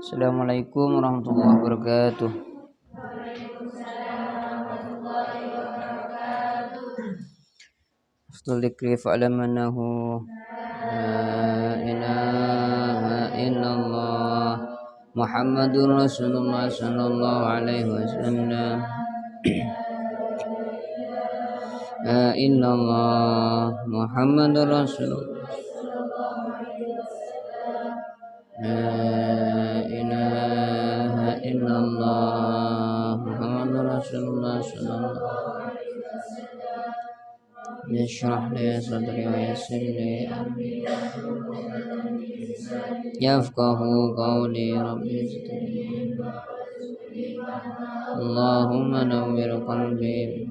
Assalamualaikum warahmatullahi wabarakatuh. Afdal dzikri fa'lam annahu la ilaha illallah Muhammadur Rasulullah sallallahu alaihi wasallam. La illallah Muhammadur Rasulullah. La ilaha illallah Muhammadur Rasulullah sallallahu alaihi wasallam. Yashrah li sadri wa yassir li amri yafqahu qawli rabbi zidni Allahumma nawwir qalbi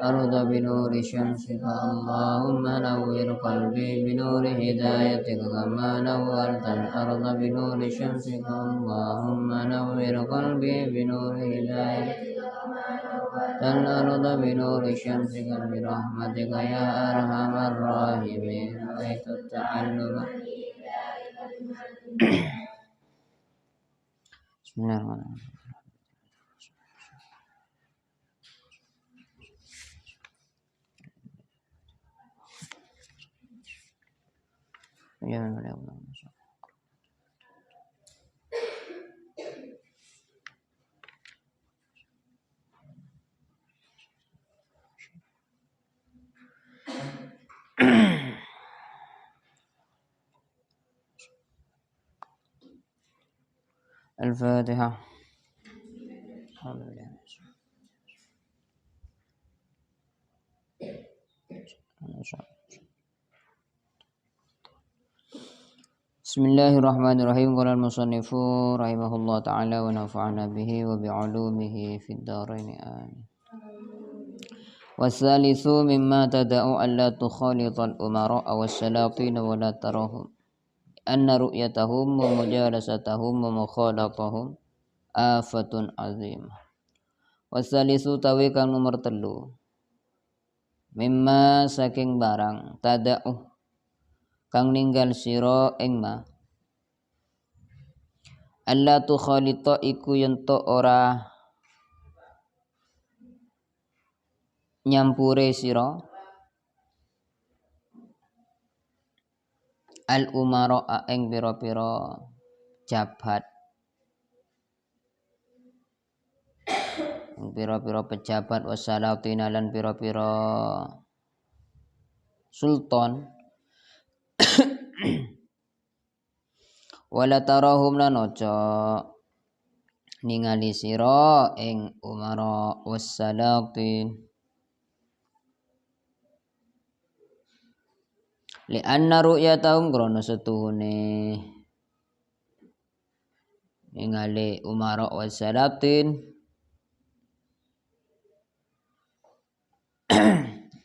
arda binuri syamsika Allahumma nawwir qalbi binuri hidayatika kama nawwartal arda binuri syamsika Allahumma nawwir qalbi binuri hidayatika dan arda binuri syamsika birahmatika ya arhamar rahimin itu ta'allum. Bismillahirrahmanirrahim. Ya Allah. Al-Fatihah. Bismillahirrahmanirrahim. Qala al-musannifu rahimahullah ta'ala wa nafa'ana bihi wa bi'ulumihi fid dharain amin. Wasalisu mimma tada'u alla tukhalital umara was-salatin wa la tarahum anna ru'yatahum wa mujalasatahum wa mukhalatahum afatun azimah. Wasalisu tawi kang nomor 3 mimma saking barang tada'u kang ninggal sira ing ma alla tukhalita iku yento ora nyampure sira al umara ing pira-pira jabat pira-pira pejabat wasalatina lan pira-pira sultan wala tarahum lan aja ningali sira ing umara wasalatin li anna ru'yatahum krana setuhune ningali umara wasalatin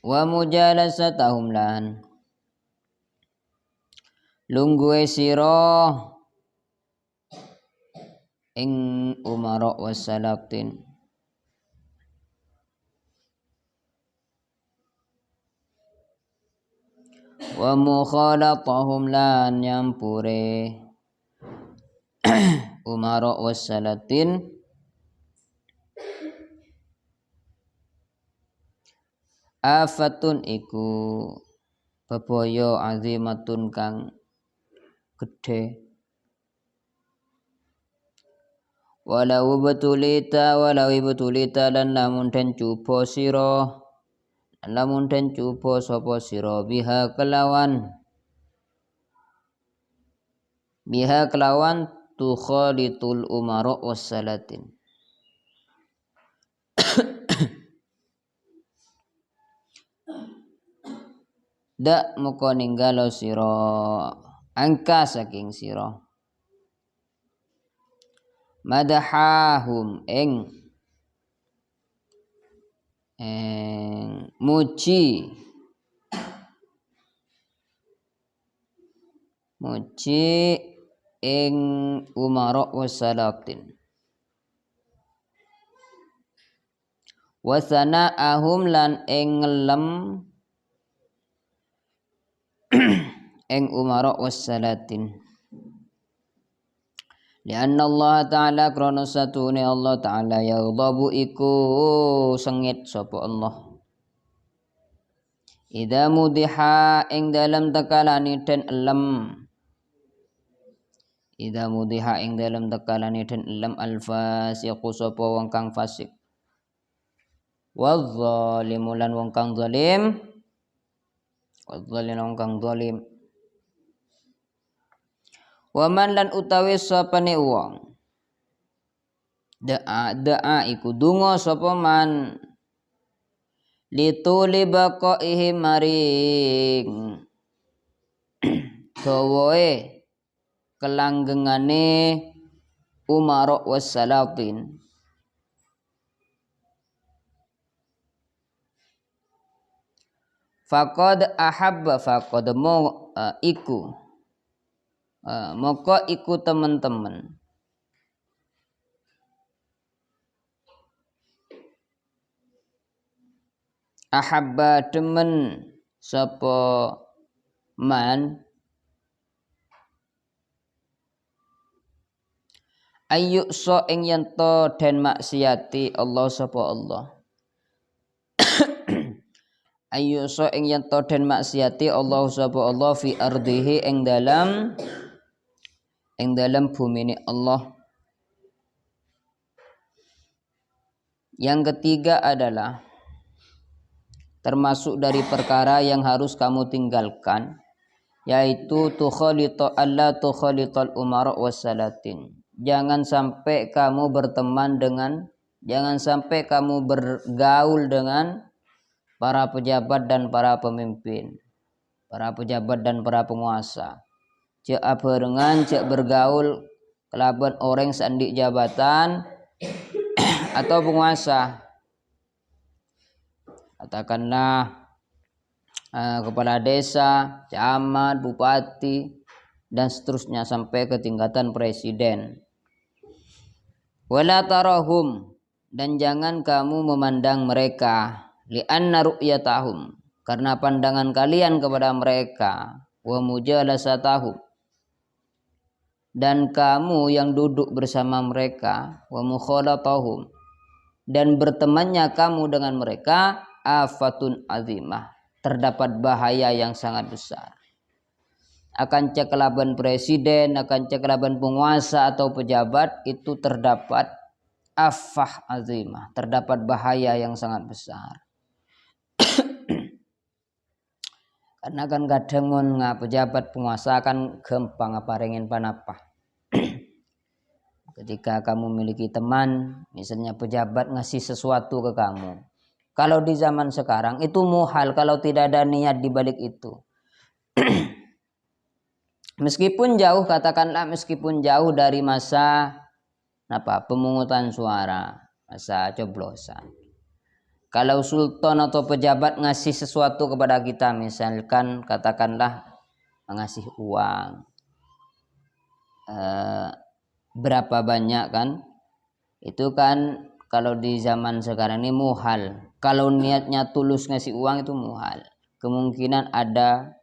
wa mujalasatahum lan lungguhe sira ing umara wasalatin wa mukhalatahum lan nyampure umara wasalatin afatun iku bebaya azimatun kang gedhe walau betulita lan lamun den cuba sira lamun den cuba sapa sira biha kelawan tukhalitul umara wassalatin dak muka ninggalo sira angka saking sira madahahum ing muji ing umara wasalatin wasana'ahum lan ing ngelem ing umara wassalatin Lianna Allah Ta'ala krono satune Allah Ta'ala yaghdabu iku sengit sapa Allah. Idza mudiha ing dalam tekalani den elem. Idza mudiha ing dalam tekalani den elem al-fasiqu sapa wong kang fasik. Wadh-dhalimu lan wong kang zalim. Wadh-dhalimu wong kang zalim. Waman lan utawi sapane wong da'a iku donga sapa man lituli baqaihi maring dawae kelanggengane umara wassalatin faqad ahabba faqad mo iku maka iku teman-teman ahabba demen sapa man ayyuk so ing yanto den maksiati Allah sapa Allah ayyuk so ing yanto den maksiati Allah sapa Allah fi ardihi ing dalam bumi Allah. Yang ketiga adalah termasuk dari perkara yang harus kamu tinggalkan, yaitu Allah tukhalital umara wassalatin. Jangan sampai kamu bergaul dengan para pejabat dan para pemimpin, para pejabat dan para penguasa. Cek abarengan, cek bergaul kelaban orang sandik jabatan atau penguasa. Katakanlah kepala desa, camat, bupati, dan seterusnya sampai ke tingkatan presiden. Wala tarahum, dan jangan kamu memandang mereka, li'anna ru'yatahum, karena pandangan kalian kepada mereka, wa mujalasatahum, dan kamu yang duduk bersama mereka, wa mukhalatahum, dan bertemannya kamu dengan mereka, afatun azimah, terdapat bahaya yang sangat besar. Akan cek kelaban presiden, akan cek kelaban penguasa atau pejabat, itu terdapat afah azimah, terdapat bahaya yang sangat besar. Karena kan kadang pejabat penguasa akan gampang paringin panapah. Ketika kamu memiliki teman, misalnya pejabat ngasih sesuatu ke kamu, kalau di zaman sekarang itu muhal kalau tidak ada niat di balik itu. Meskipun jauh dari masa pemungutan suara, masa coblosan. Kalau sultan atau pejabat ngasih sesuatu kepada kita, misalkan katakanlah ngasih uang berapa banyak kan, itu kan kalau di zaman sekarang ini muhal. Kalau niatnya tulus ngasih uang itu muhal, kemungkinan ada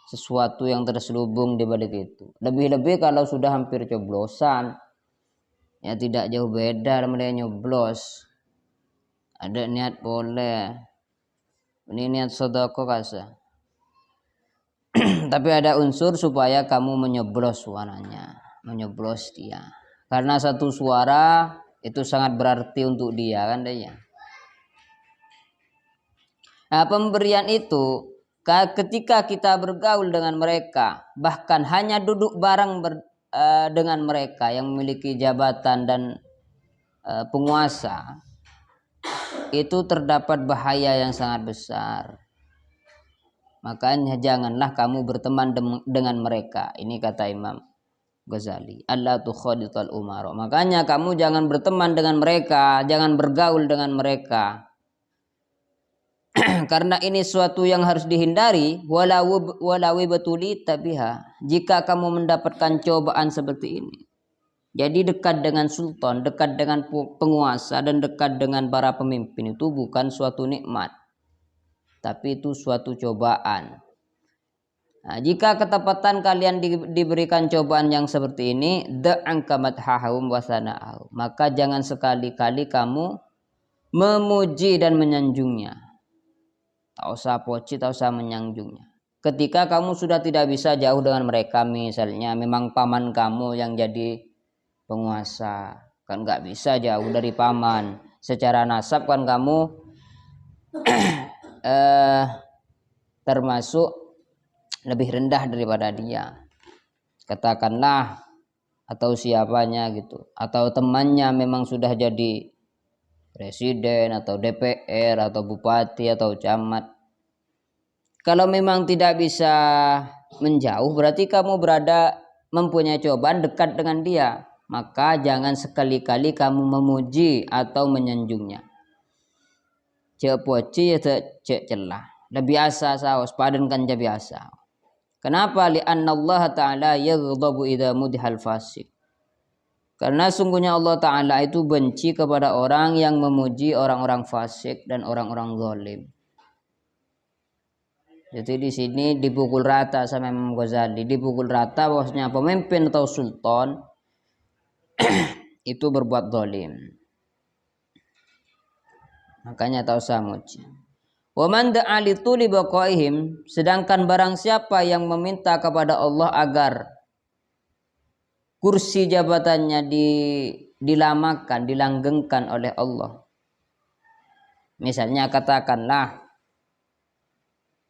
sesuatu yang terselubung di balik itu. Lebih-lebih kalau sudah hampir coblosan, ya tidak jauh beda sama dia nyoblos. Ada niat boleh, ini niat sedekah kasa. Tapi ada unsur supaya kamu menyoblos suaranya, menyoblos dia. Karena satu suara itu sangat berarti untuk dia kan dia. Nah, pemberian itu ketika kita bergaul dengan mereka, bahkan hanya duduk bareng dengan mereka yang memiliki jabatan dan penguasa, itu terdapat bahaya yang sangat besar. Makanya janganlah kamu berteman dengan mereka. Ini kata Imam Ghazali. Allah tukhalital umara. Makanya kamu jangan berteman dengan mereka, jangan bergaul dengan mereka. Karena ini suatu yang harus dihindari, walawi betuli tabiha. Jika kamu mendapatkan cobaan seperti ini, jadi dekat dengan sultan, dekat dengan penguasa, dan dekat dengan para pemimpin itu bukan suatu nikmat, tapi itu suatu cobaan. Nah, jika ketepatan kalian diberikan cobaan yang seperti ini, da'anka madhahum wa sana'ahum, maka jangan sekali-kali kamu memuji dan menyanjungnya. Tak usah poci, tak usah menyanjungnya. Ketika kamu sudah tidak bisa jauh dengan mereka, misalnya memang paman kamu yang jadi penguasa, kan nggak bisa jauh dari paman. Secara nasab kan kamu termasuk lebih rendah daripada dia. Katakanlah atau siapanya gitu, atau temannya memang sudah jadi presiden atau DPR atau bupati atau camat. Kalau memang tidak bisa menjauh, berarti kamu mempunyai cobaan dekat dengan dia. Maka jangan sekali-kali kamu memuji atau menyanjungnya. Cek poci ya cek celah. Lebih biasa saus padan kan biasa. Kenapa? Li'anna Allah Ta'ala yaghdabu idza mudhal fasik. Karena sungguhnya Allah Ta'ala itu benci kepada orang yang memuji orang-orang fasik dan orang-orang zalim. Jadi di sini dipukul rata sama Imam Ghazali, dipukul rata bahwasanya pemimpin atau sultan itu berbuat zalim. Makanya tak usah muji. Wa man da'a li tuli baqaihim, sedangkan barang siapa yang meminta kepada Allah agar kursi jabatannya dilamakan, dilanggengkan oleh Allah. Misalnya katakanlah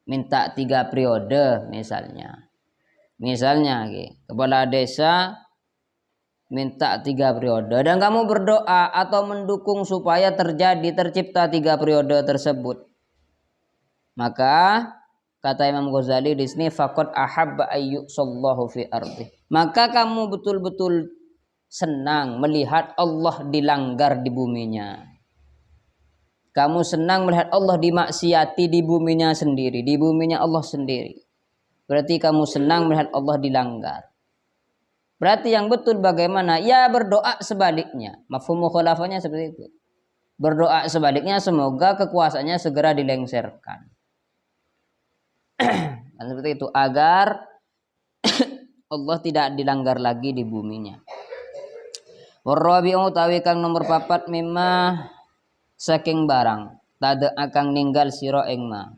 minta 3 periode misalnya. Misalnya kepala desa minta 3 periode dan kamu berdoa atau mendukung supaya tercipta 3 periode tersebut. Maka kata Imam Ghazali di sini faqad ahabba ayyusallahu fi ardi. Maka kamu betul-betul senang melihat Allah dilanggar di buminya. Kamu senang melihat Allah dimaksiati di buminya sendiri, di buminya Allah sendiri. Berarti kamu senang melihat Allah dilanggar. Berarti yang betul bagaimana? Ya berdoa sebaliknya. Mafhum mukhalafahnya seperti itu. Berdoa sebaliknya semoga kekuasaannya segera dilengsarkan. Dan seperti itu agar Allah tidak dilanggar lagi di buminya. Warabi'u utawi kang nomor 4 mimma saking barang tada akang ninggal sira ing ma.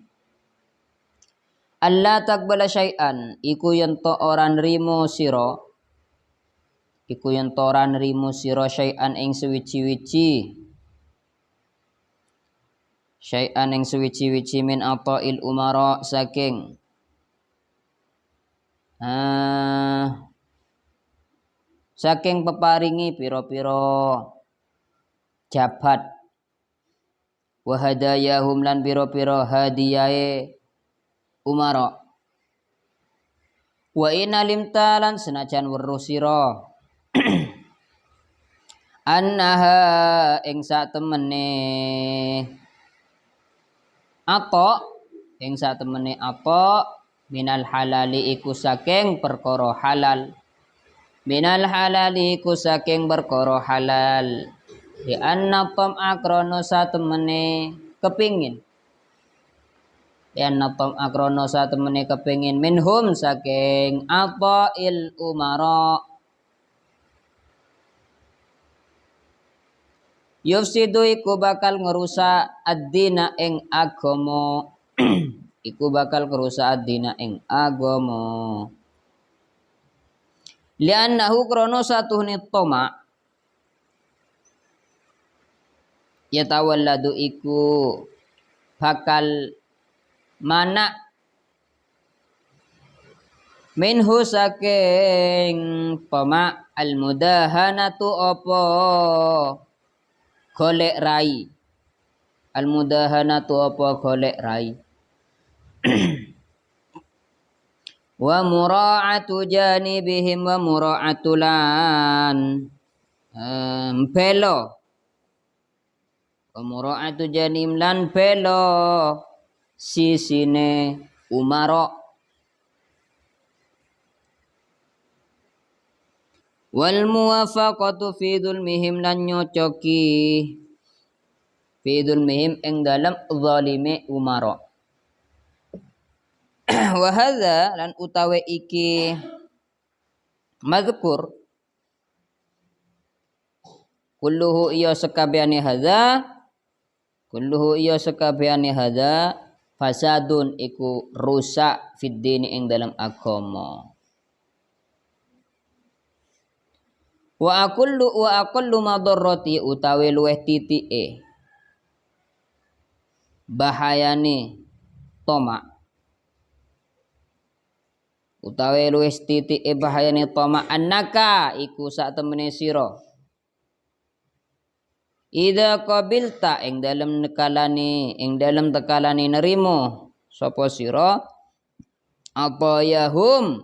Allah takbala syai'an iku yen to ora nrimo sira. Iku yen to ora nrimo sira syai'an ing suwici-wici. Syai'an ing suwici-wici min ata'il umara saking saking peparingi pira-pira jabat wa hadayahum lan pira-pira hadiyahe umara wa inalimta lan senajan weruh sira annaha ing sak temene apa ing sak temene apa minal halali iku saking perkara halal minal halali iku saking perkara halal di anna tam'a krana satemene kepingin di anna tam'a krana satemene kepingin minhum saking ata'il umara yufsidu iku bakal ngerusak ad-dina ing agama iku bakal ngerusak ad-dina ing agama li'annahu krana satuhne toma yatawalladu iku bakal mana minhu saking toma al-mudahanatu apa golek rai al-mudahanatu apa golek rai wa mura'atu janibihim wa mura'atu lan belo wa mura'atu janim lan belo sisine umara wal muwafaqatu fi dzulmihim lan nyocoki fi dzulmihim ing dalam zalime umara Wa hadza lan utawe iki mazkur kulluhu iya sekabehane hadza kulluhu iya sekabehane hadza fasadun iku rusak fid dini ing dalam agama. Wa aqallu madarrati utawi luweh titike bahayane tomak utawi luwih titike bahayane tomak annaka iku sak temene sira ida qabilta ing dalem tekalane nerimo sapa sira apa yahum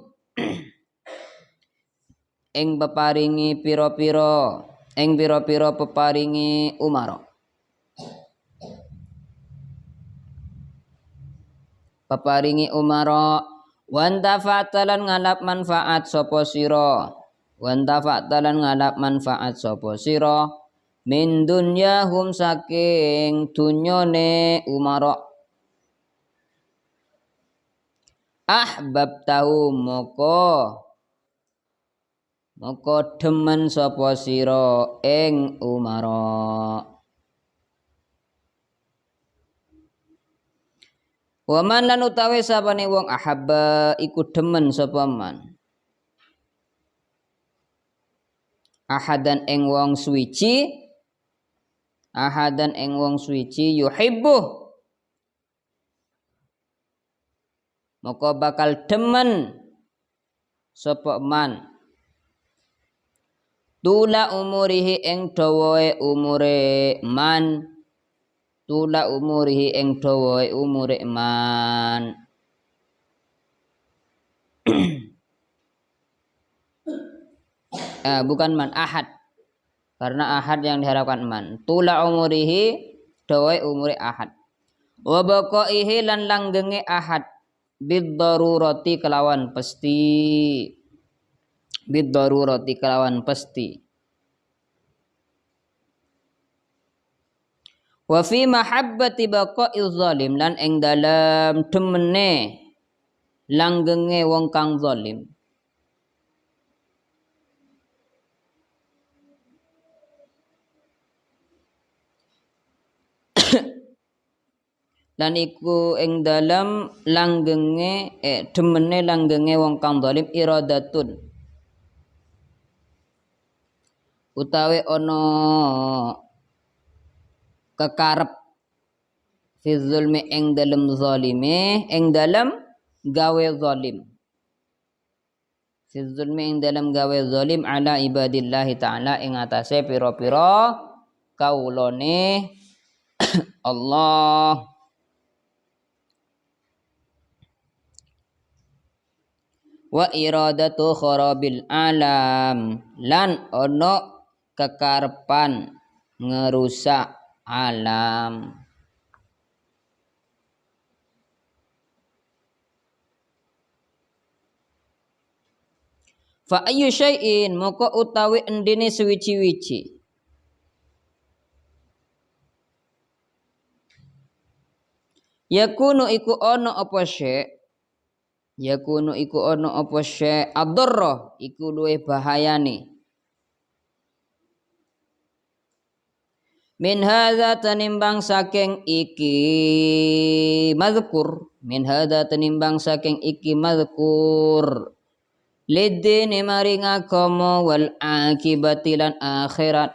ing peparingi pira-pira peparingi umara wanta fa'talan ngalap manfaat sapa sira min dunyahum saking dunyane umara ahbabtahu moko demen sapa sira ing umara. Waman lan utawi sapane wong ahabba iku demen sapa man ahadan ing wong suci yuhibbu maka bakal demen sapa man tula umurihi ing dawae umure man bukan man ahad karena ahad yang diharapkan man tula umurihi dawae umure ahad wa baqaihi lan langgenge ahad bid darurati kelawan pesti wa fi mahabbati baqaiz zalim lan ing dalam demene langgenge wong kang zalim lan iku ing dalam langgenge demene langgenge wong kang zalim iradatun utawi ana kekarep fi zulmi ing dalam zalime ing dalam gawe zalim ala ibadillahi ta'ala ing atase pira-pira kaulane Allah. Wa iradatu kharabil alam lan ono kekarepan ngerusak alam. Fa ayyu syai'in moko utawi endine suwiji-wiji yakunu iku ono apa syai' ad-darra iku luwih bahayane min hadza tenimbang saking iki mazkur lidini maring agama wal akibati lan akhirat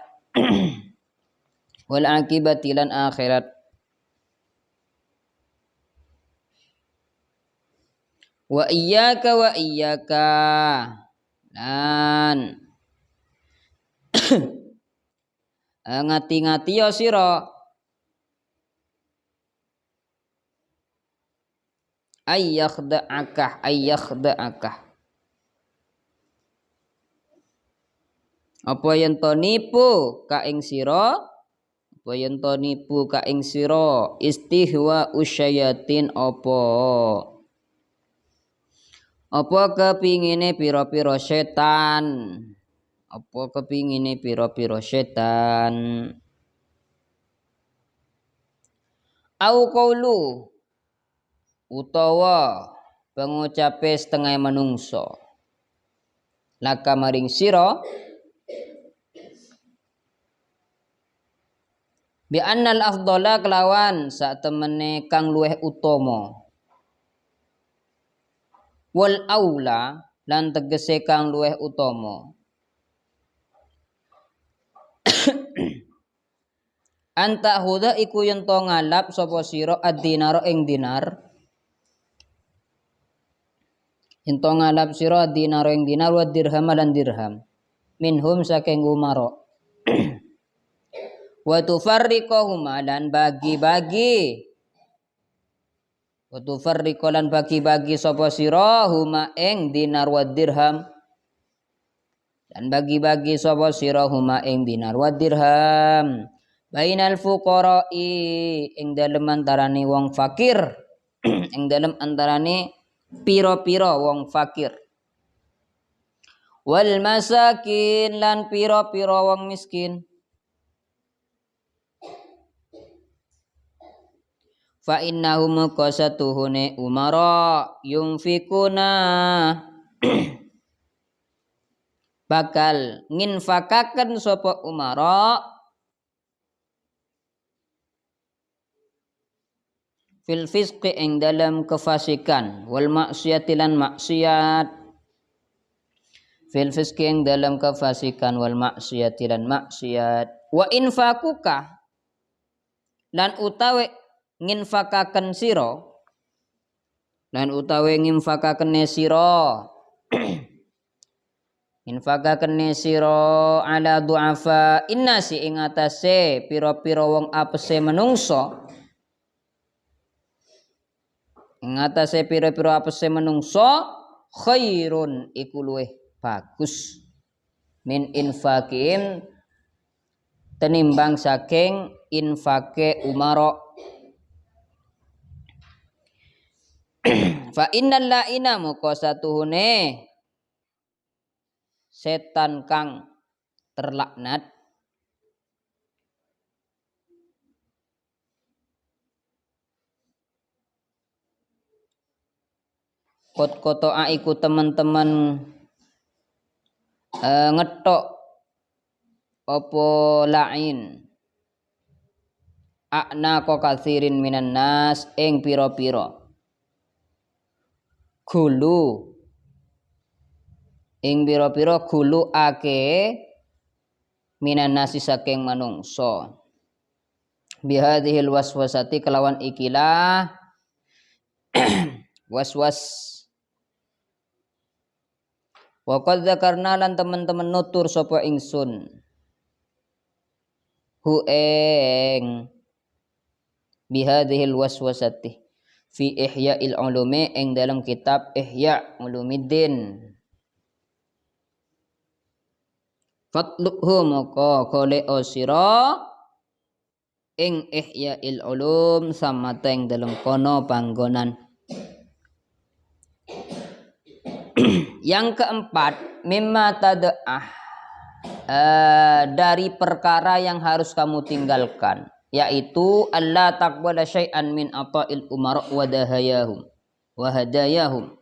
wa iyyaka lan ngati-ngati ya sira ayyakhda'aka apa yen to nipu ka ing sira istihwa usyayatin apa kepingine pira-pira setan au qaulu utawa pengucape setengah manungso laka maring sira bi annal afdhala kelawan sak temene kang luweh utama wal aula lan tegese kang luweh utama anta huda iku yen to ngalap sapa sira ad-dinar ing dinar yen to ngalap sira ad-dinar ing dinar wa dirham lan dirham minhum saking umara wa tufarriqahuma lan bagi-bagi wa tufarriqu lan bagi-bagi sapa sira huma ing dinar wa dirham dan bagi-bagi sapa sira huma ing dinar wa dirham bainal fuqara'i ing dalem antarane wong fakir ing dalem antarane pira-pira wong fakir wal masakin lan pira-pira wong miskin fa innahum qasatuhune umara yunfikuna bakal nginfakaken sapa umara fil fisqi ing dalam kefasikan wal maksiat lan maksiat fil fisqi ing dalam kefasikan wal maksiat lan maksiat wa infakuka lan utawe nginfakaken sira lan utawe nginfakaken sira infakakene sira ala du'afa innasi ing atase pira-pira wong apese menungso ing atase pira-pira apese menungso khairun iku luweh bagus min infakim tenimbang saking infake umara fa innal la'ina muqasatuhune setan kang terlaknat kotoa iku teman-teman ngetok apa lain akna ko kathirin minan nas ing pira-pira gulu ing pira-pira gulu ake minan nasi saking manungsa bihadhil waswasati kelawan ikilah waswas wa qad dzakarna lan teman-teman nutur sapa ingsun hu ing bihadhil waswasati fi ihya'il ulumi ing dalam kitab Ihya Ulumuddin fatlubhu maka golek sira ing Ihya'il Ulum samata ing dalam kono panggonan. Yang keempat mimma tad'ah dari perkara yang harus kamu tinggalkan yaitu alla taqbala syai'an min ata'il umara wa hadayahum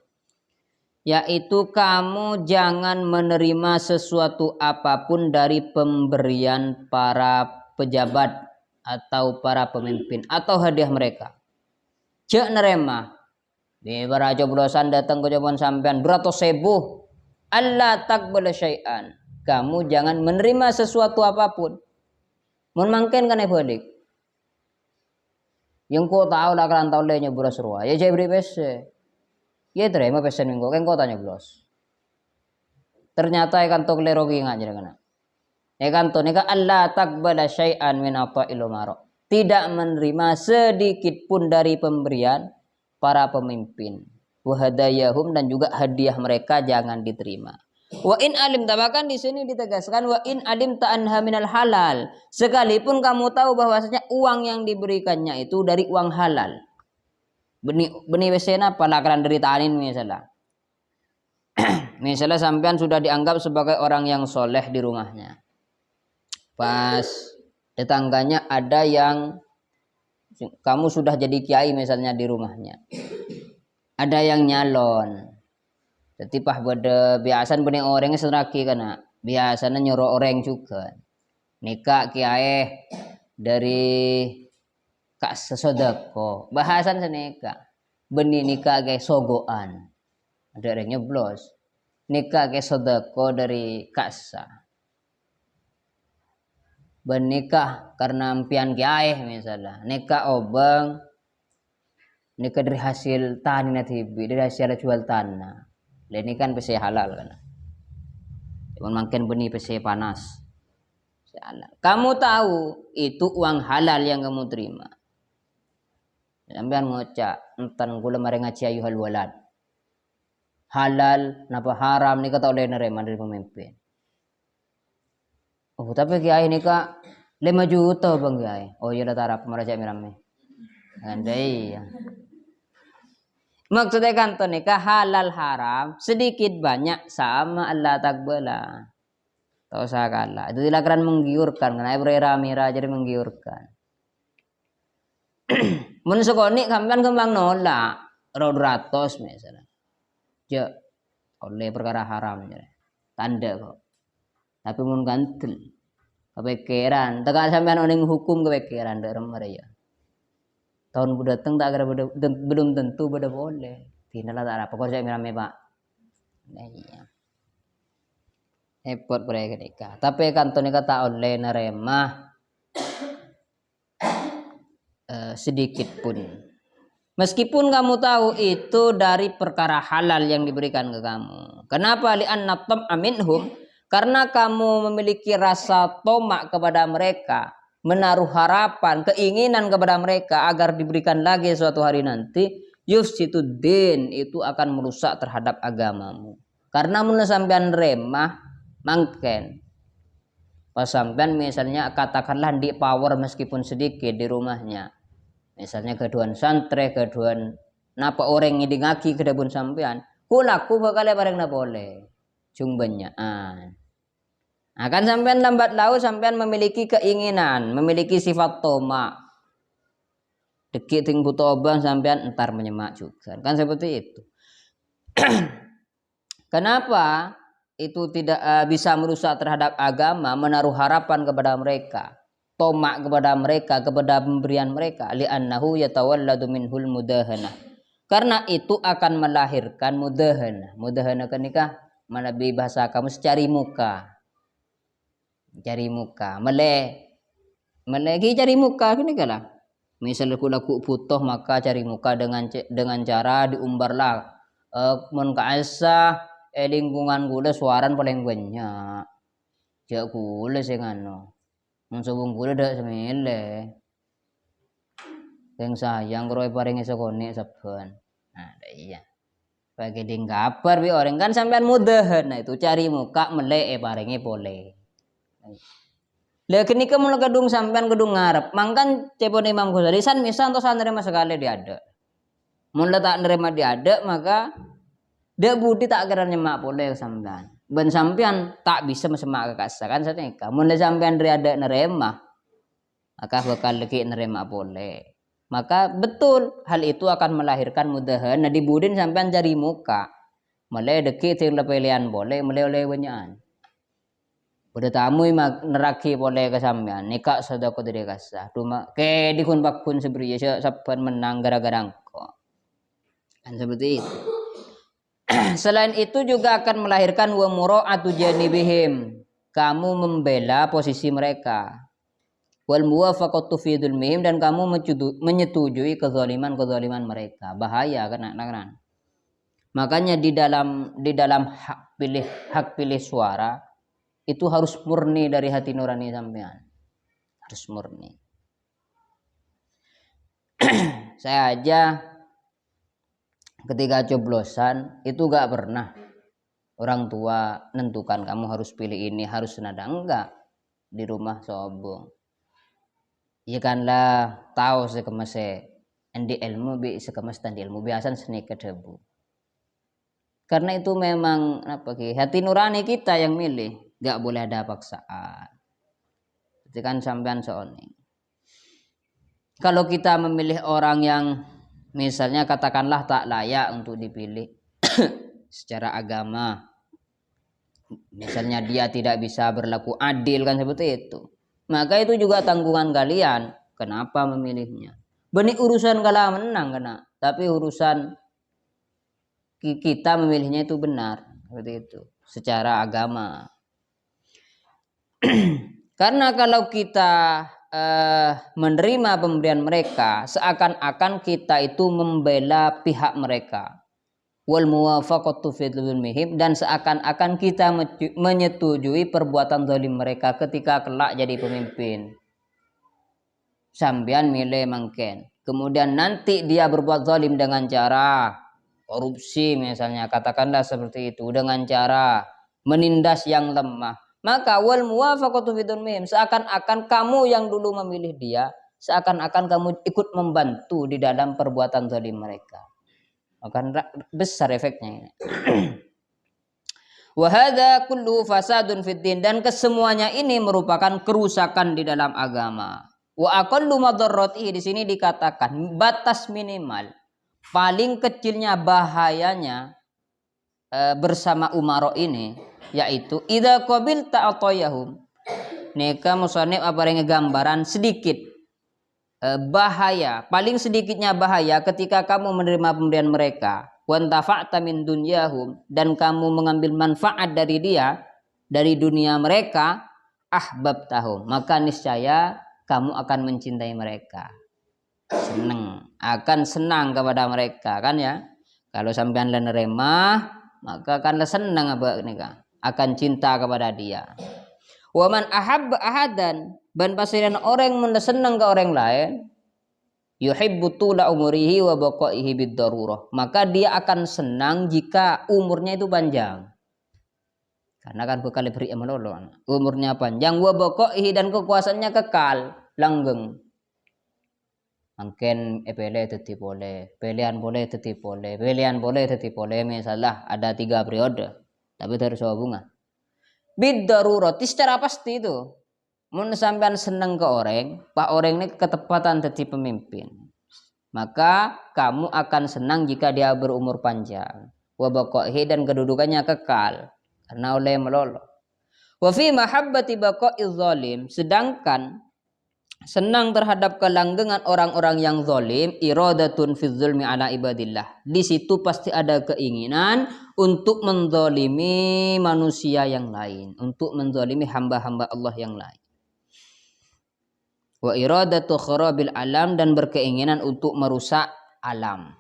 yaitu kamu jangan menerima sesuatu apapun dari pemberian para pejabat atau para pemimpin atau hadiah mereka. Cek nerema. Di barajo bulosan datang ke jaman sampean beratus sebuh. Allah takbala syai'an. Kamu jangan menerima sesuatu apapun. Mun mangken kan ibadik. Yang kau tahu lah kan tahu lehnya buras ruah. Ya jadi beri pese. Ya terima pesen minggu kan kau tanya bulas. Ternyata ikan tok lerogi ngajar kana. Ikan tok nika Allah takbala syai'an min ata'il umara. Tidak menerima sedikit pun dari pemberian para pemimpin. Wa hadayahum dan juga hadiah mereka jangan diterima. Wa in alim tabakan di sini ditegaskan wa in alim ta'anha minal halal. Sekalipun kamu tahu bahwasanya uang yang diberikannya itu dari uang halal. Benih wesena palakaran deritanin misalnya. Misalnya sampean sudah dianggap sebagai orang yang soleh di rumahnya. Pas tetangganya ada yang kamu sudah jadi kiai misalnya di rumahnya. ada yang nyalon. Jadi pah beda biasan bening orangnya seraki kana. Biasanya nyuruh orang juga. Nikah kiai dari kak sesodako. Bahasan senika. Benih nikah kayak sogoan. Ada orang nyeblos. Nikah kayak sodako dari kasa. Bernikah karena impian kiai misalnya. Nikah obeng. Nikah dari hasil tanah tibi. Dari hasil jual tanah. Ini kan pasti halal kan. Cuman makin benih pasti panas. Kamu tahu itu uang halal yang kamu terima. Sampean ngocak entan gula mare ngaji ayuhal walad. Halal napa haram nikah tak boleh nerima dari pemimpin. Oh tapi kiai nikah 5 juta bang kiai. Oh iya dah tarap meraja mirame. Andai ya. Maksudnya kan tuh nikah halal haram sedikit banyak sama Allah takbala. Tak usah kalah. Itu dilakukan menggiurkan karena beramira jadi menggiurkan. Mun sekoni sampean kembang nolak 200 misalnya. Je oleh perkara haram ya. Tanda kok. Tapi mun gantel kepikiran, tekan sampean oning hukum kepikiran ndak remar ya. Tahun datang tak kira belum tentu beda boleh. Tindalah tak apa kerja mirame Pak. Nah iya. Repot mereka nikah. Tapi kan tuh nikah tak oleh nerema sedikit pun. Meskipun kamu tahu itu dari perkara halal yang diberikan ke kamu. Kenapa? Li'anna tam'a minhum. Karena kamu memiliki rasa tomak kepada mereka. Menaruh harapan, keinginan kepada mereka agar diberikan lagi suatu hari nanti. Yufsituddin itu akan merusak terhadap agamamu. Karena mulai sampean remah, mangken. Pas sampean misalnya katakanlah di power meskipun sedikit di rumahnya. Misalnya keduan santre, keduan napa orang ngidi ngaki kedabun sampean, kulaku bakal bareng na boleh. Cumbenyaan. Akan sampean lambat laun sampean memiliki keinginan, memiliki sifat toma. Dekik ting butuh obang sampean entar menyemak juga. Kan seperti itu. Kenapa itu tidak bisa merusak terhadap agama, menaruh harapan kepada mereka? Tomak kepada mereka, kepada pemberian mereka, li'annahu yatawalladu minhul mudahana. Karena itu akan melahirkan mudahana. Mudahana kan nikah menabi bahasa kamu cari muka. Cari muka, melegi cari muka kan lah. Misal laku butuh maka cari muka dengan cara diumbarlah mun kaasa lingkungan gula suaran paling banyak. Jak gula sing anu. Mensubung gula dak semile. Yang sayang kroe paringe sekone saben. Nah, iya. Bagi ding kabar bi orang kan sampean mudahan. Nah itu cari muka melek paringe boleh. Lah kenika mun gedung sampean gedung ngarep, mangkan cepon Imam Ghazali san misal to san nerima sekali diada. Mun tak nerima diada maka dak budi tak kira nyemak boleh sampean. Ben sampean tak bisa mesemak kekasakan sanika. Mun sampean riada nerema maka bakal lagi nerema boleh. Maka betul hal itu akan melahirkan mudahan. Nah dibudin sampean cari muka. Mulai deki ting lepelian boleh, mulai oleh wenyaan. Udah tamu neraki boleh ke sampean. Nikah sedako dari kasa. Cuma ke dikun bakun seberi saban menang gara-gara engko. Kan seperti itu. Selain itu juga akan melahirkan wa mura'atu janibihim. Kamu membela posisi mereka. Wal muwafaqatu fi dzulmihim dan kamu menyetujui kezaliman mereka. Bahaya kan. Makanya di dalam hak pilih suara itu harus murni dari hati nurani sampean. Harus murni. Saya aja ketika coblosan itu gak pernah orang tua nentukan kamu harus pilih ini, harus senada, enggak. Di rumah sobong. Ya kan lah tahu sekemase endi ilmu bi sekemas tandi ilmu biasa seni kedebu. Karena itu memang hati nurani kita yang milih, gak boleh ada paksaan. Jadi kan sampean soalnya. Kalau kita memilih orang yang Misalnya katakanlah tak layak untuk dipilih secara agama. Misalnya dia tidak bisa berlaku adil kan seperti itu. Maka itu juga tanggungan kalian. Kenapa memilihnya? Benih urusan kalah menang kena. Tapi urusan kita memilihnya itu benar. Seperti itu. Secara agama. Karena kalau kita menerima pemberian mereka, seakan-akan kita itu membela pihak mereka. Wal muwafaqatu fi dzulmihim, dan seakan-akan kita menyetujui perbuatan zalim mereka ketika kelak jadi pemimpin. Sambian milih mangken. Kemudian nanti dia berbuat zalim dengan cara korupsi misalnya, katakanlah seperti itu, dengan cara menindas yang lemah. Maka wal muwafaqatu fi dzulmihim, seakan-akan kamu yang dulu memilih dia, seakan-akan kamu ikut membantu di dalam perbuatan zalim mereka. Akan besar efeknya. Wa hadza kullu fasadun fid din, dan kesemuanya ini merupakan kerusakan di dalam agama. Wa aqallu madarratihi, di sini dikatakan batas minimal, paling kecilnya bahayanya bersama umaro ini, yaitu idza qabil ta'atayahum. Neka musannif apa gambaran sedikit bahaya, paling sedikitnya bahaya ketika kamu menerima pemberian mereka, wantafa'ta min dunyahum, dan kamu mengambil manfaat dari dia, dari dunia mereka, ahbabtahum, maka niscaya kamu akan mencintai mereka, akan senang kepada mereka kan ya. Kalau sampean menerima, maka akan senang apa nikah, akan cinta kepada dia. Waman ahabba ahadan, dan pasiran orang yang senang ke orang lain, yuhibbu tula umurihi wa baqaihi bid-darurah, maka dia akan senang jika umurnya itu panjang. Karena kan bekal beri amalolon, umurnya panjang, wa baqaihi, dan kekuasaannya kekal, langgeng. Mungkin EPL tetap boleh, pilihan boleh tetap boleh, pilihan boleh tetap boleh, misalnya ada 3 periode, tapi terus hubungan. Bid-darurah, secara pasti itu. Mun sampean seneng ke orang, pak orang ini ketepatan jadi pemimpin, maka kamu akan senang jika dia berumur panjang. Wa baqaihi, dan kedudukannya kekal karena oleh melolo. Wa fi mahabbati baqaiz zalim, sedangkan senang terhadap kelanggengan orang-orang yang zalim, iradatun fi zulmi ala ibadillah. Di situ pasti ada keinginan untuk menzalimi manusia yang lain, untuk menzalimi hamba-hamba Allah yang lain. Wa iradatu kharabil alam, dan berkeinginan untuk merusak alam.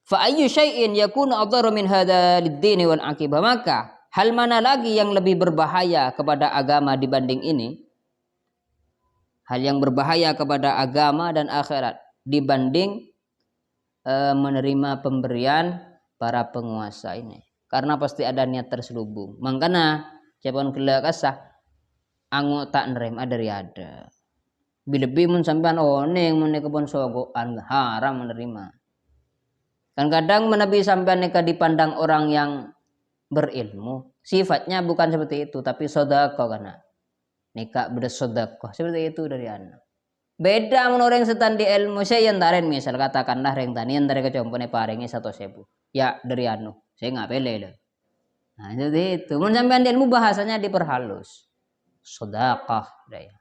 Fa ayyu syai'in yakunu adharu min hadza lid-din wal aqibah, maka hal mana lagi yang lebih berbahaya kepada agama dibanding ini? Hal yang berbahaya kepada agama dan akhirat dibanding menerima pemberian para penguasa ini, karena pasti ada niat terselubung. Makanya cepon kelak kasah angu tak nerima dari ada. Lebih mun sampean oneng mun kebon sogoan haram menerima. Kan kadang menabi sampean neka dipandang orang yang berilmu, sifatnya bukan seperti itu, tapi sedekah kana. Neka bersedekah seperti itu dari anak. Beda mun orang setan di ilmu, saya yang taren misal katakanlah reng tani yang dari kecompone paringi 1.000. Ya dari anu, saya nggak pele lah. Nah jadi itu, mun sampean di ilmu bahasanya diperhalus. Sedekah daya.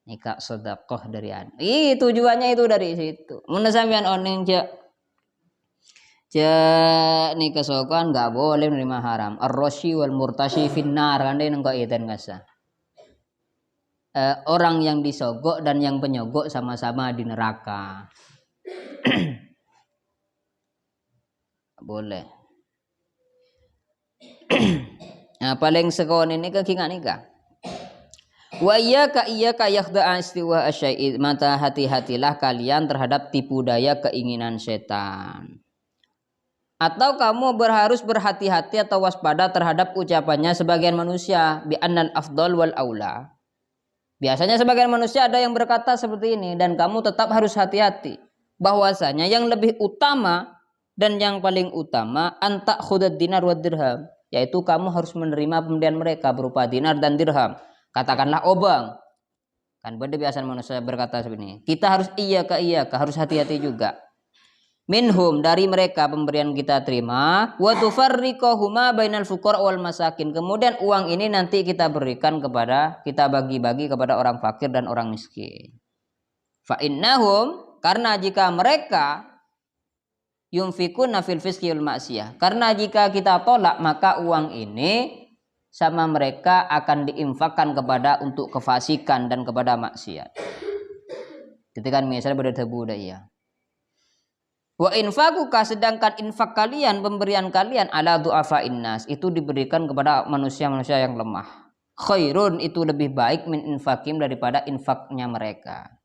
Nikah sedekah dari anu. Itu tujuannya itu dari situ. Mun sampean oneng cek nikah sokan nggak boleh menerima haram. Ar-rashi wal murtashi finnar, kan dia nengko iten ngasa. Orang yang disogok dan yang penyogok sama-sama di neraka. Boleh. Nah, paling sekon ini kekingan nikah. Wa iyyaka yakhda'a istiwa asyai', mata hati-hatilah kalian terhadap tipu daya keinginan setan. Atau kamu harus berhati-hati atau waspada terhadap ucapannya sebagian manusia, bi annal afdal wal aula. Biasanya sebagian manusia ada yang berkata seperti ini, dan kamu tetap harus hati-hati bahwasanya yang lebih utama dan yang paling utama anta khudad dinar wa dirham, yaitu kamu harus menerima pemberian mereka berupa dinar dan dirham. Katakanlah, oh bang, Kan beda biasa manusia berkata seperti ini. Kita harus iya ke, harus hati-hati juga. Minhum, dari mereka pemberian kita terima, wa tufarriqahuma bainal fuqara wal masakin. Kemudian uang ini nanti kita berikan kepada, kita bagi-bagi kepada orang fakir dan orang miskin. Fa innahum, karena jika mereka yunfikuna fil fisqi wal ma'siyah. Karena jika kita tolak maka uang ini sama mereka akan diinfakkan kepada untuk kefasikan dan kepada maksiat. Ketika misalnya berdebu ya. Wa infakuka, sedangkan infak kalian, pemberian kalian ala du'afa'in nas, itu diberikan kepada manusia-manusia yang lemah. Khairun, itu lebih baik min infakim, daripada infaknya mereka.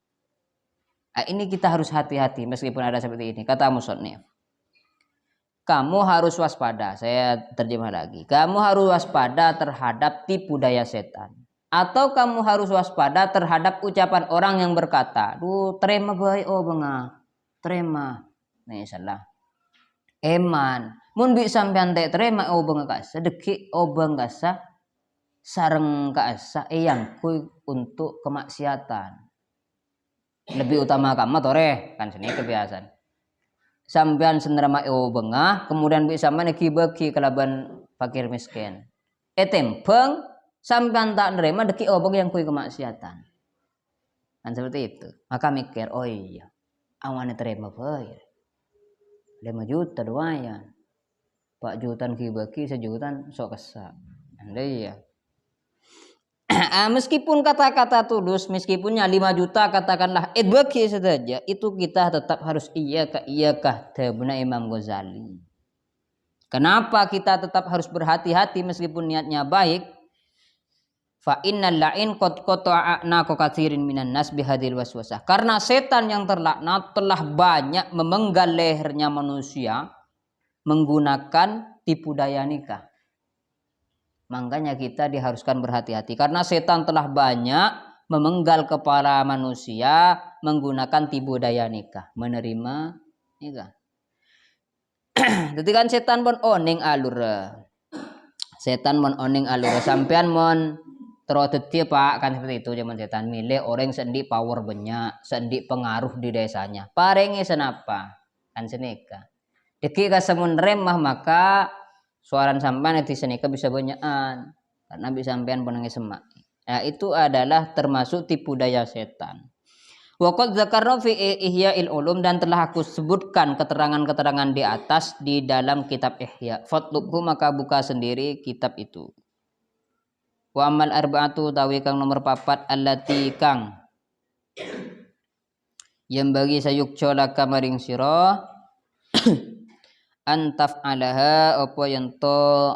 Nah, ini kita harus hati-hati meskipun ada seperti ini. Kata musannif, kamu harus waspada. Saya terjemah lagi. Kamu harus waspada terhadap tipu daya setan. Atau kamu harus waspada terhadap ucapan orang yang berkata, "Duh, terima baik oh benga. Terima." Nih salah. Eman. Mun bi sampean teh terima oh benga ka sedeki oh benga sa sareng ka asa eyang kuy untuk kemaksiatan. Lebih utama kamu tore kan sini kebiasaan. Sampean senderama oh benga kemudian bisa mana bagi kelaban fakir miskin. Tempeng sampean tak nerima deki oh benga yang kuy kemaksiatan. Kan seperti itu. Maka mikir, oh iya, awane terima baik. 5 juta lumayan. 4 jutaan bagi sejutaan sok kesak. Anda iya. Meskipun kata-kata tulus, meskipunnya 5 juta katakanlah bagi saja, itu kita tetap harus iyakah tabuna Imam Ghazali. Kenapa kita tetap harus berhati-hati meskipun niatnya baik? Fa innal la'in qad qata'na katsirin minan nas bihadil waswasah. Karena setan yang terlaknat telah banyak memenggal lehernya manusia menggunakan tipu daya nikah. Makanya kita diharuskan berhati-hati karena setan telah banyak memenggal kepala manusia menggunakan tipu daya nikah, menerima nikah. Jadi kan setan pun oning alur. Setan mon oning alur sampean mon terodeti pak kan seperti itu zaman setan milih orang sendi power banyak, sendi pengaruh di desanya. Parengi senapa kan senika. Deki kasemun remah maka suaran sampean di senika bisa banyakan karena bisa sampean penengi semak. Nah, itu adalah termasuk tipu daya setan. Waqad dzakarna fi Ihya'il Ulum, dan telah aku sebutkan keterangan-keterangan di atas di dalam kitab Ihya. Fatlubhu, maka buka sendiri kitab itu. Wa amal arba'atu tawi kang nomor 4 allati kang yang bagi sayukjo laka maring sira antaf alaha apa yen to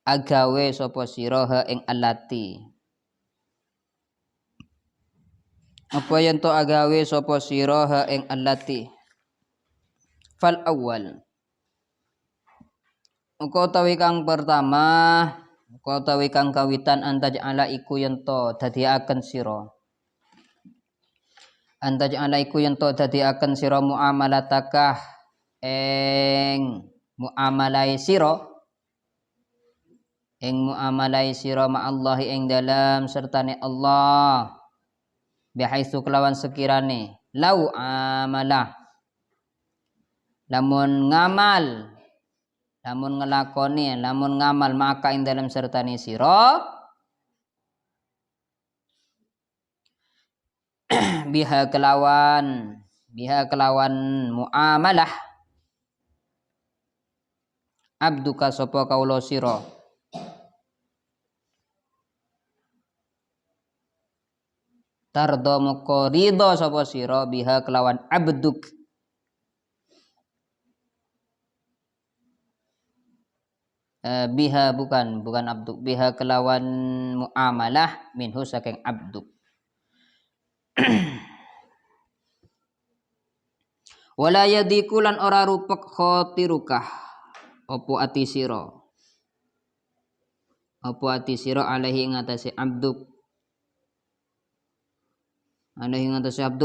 agawe sapa sira ha ing allati. Apa yen to agawe sapa sira ha ing allati. Fal awal. Engko tawi kang pertama, engko tawi kang kawitan antaj'ala iku yen to dadiaken sira. Antaj'ala iku yen to dadiaken sira muamalatakah ing muamalai sira ma'allahi ing dalam sertane Allah bihaitsu kelawan sekirane lau amalah lamun ngelakoni lamun ngamal maka ing dalam sertane sira biha kelawan muamalah abduka sapa kaula sira tardo moko ridho sapa sira biha kelawan abduk biha bukan abduk biha kelawan muamalah minhu saking abduk. Wala yadiku lan ora rupek khotirukah opo ati sira alaihi ngatasi abduk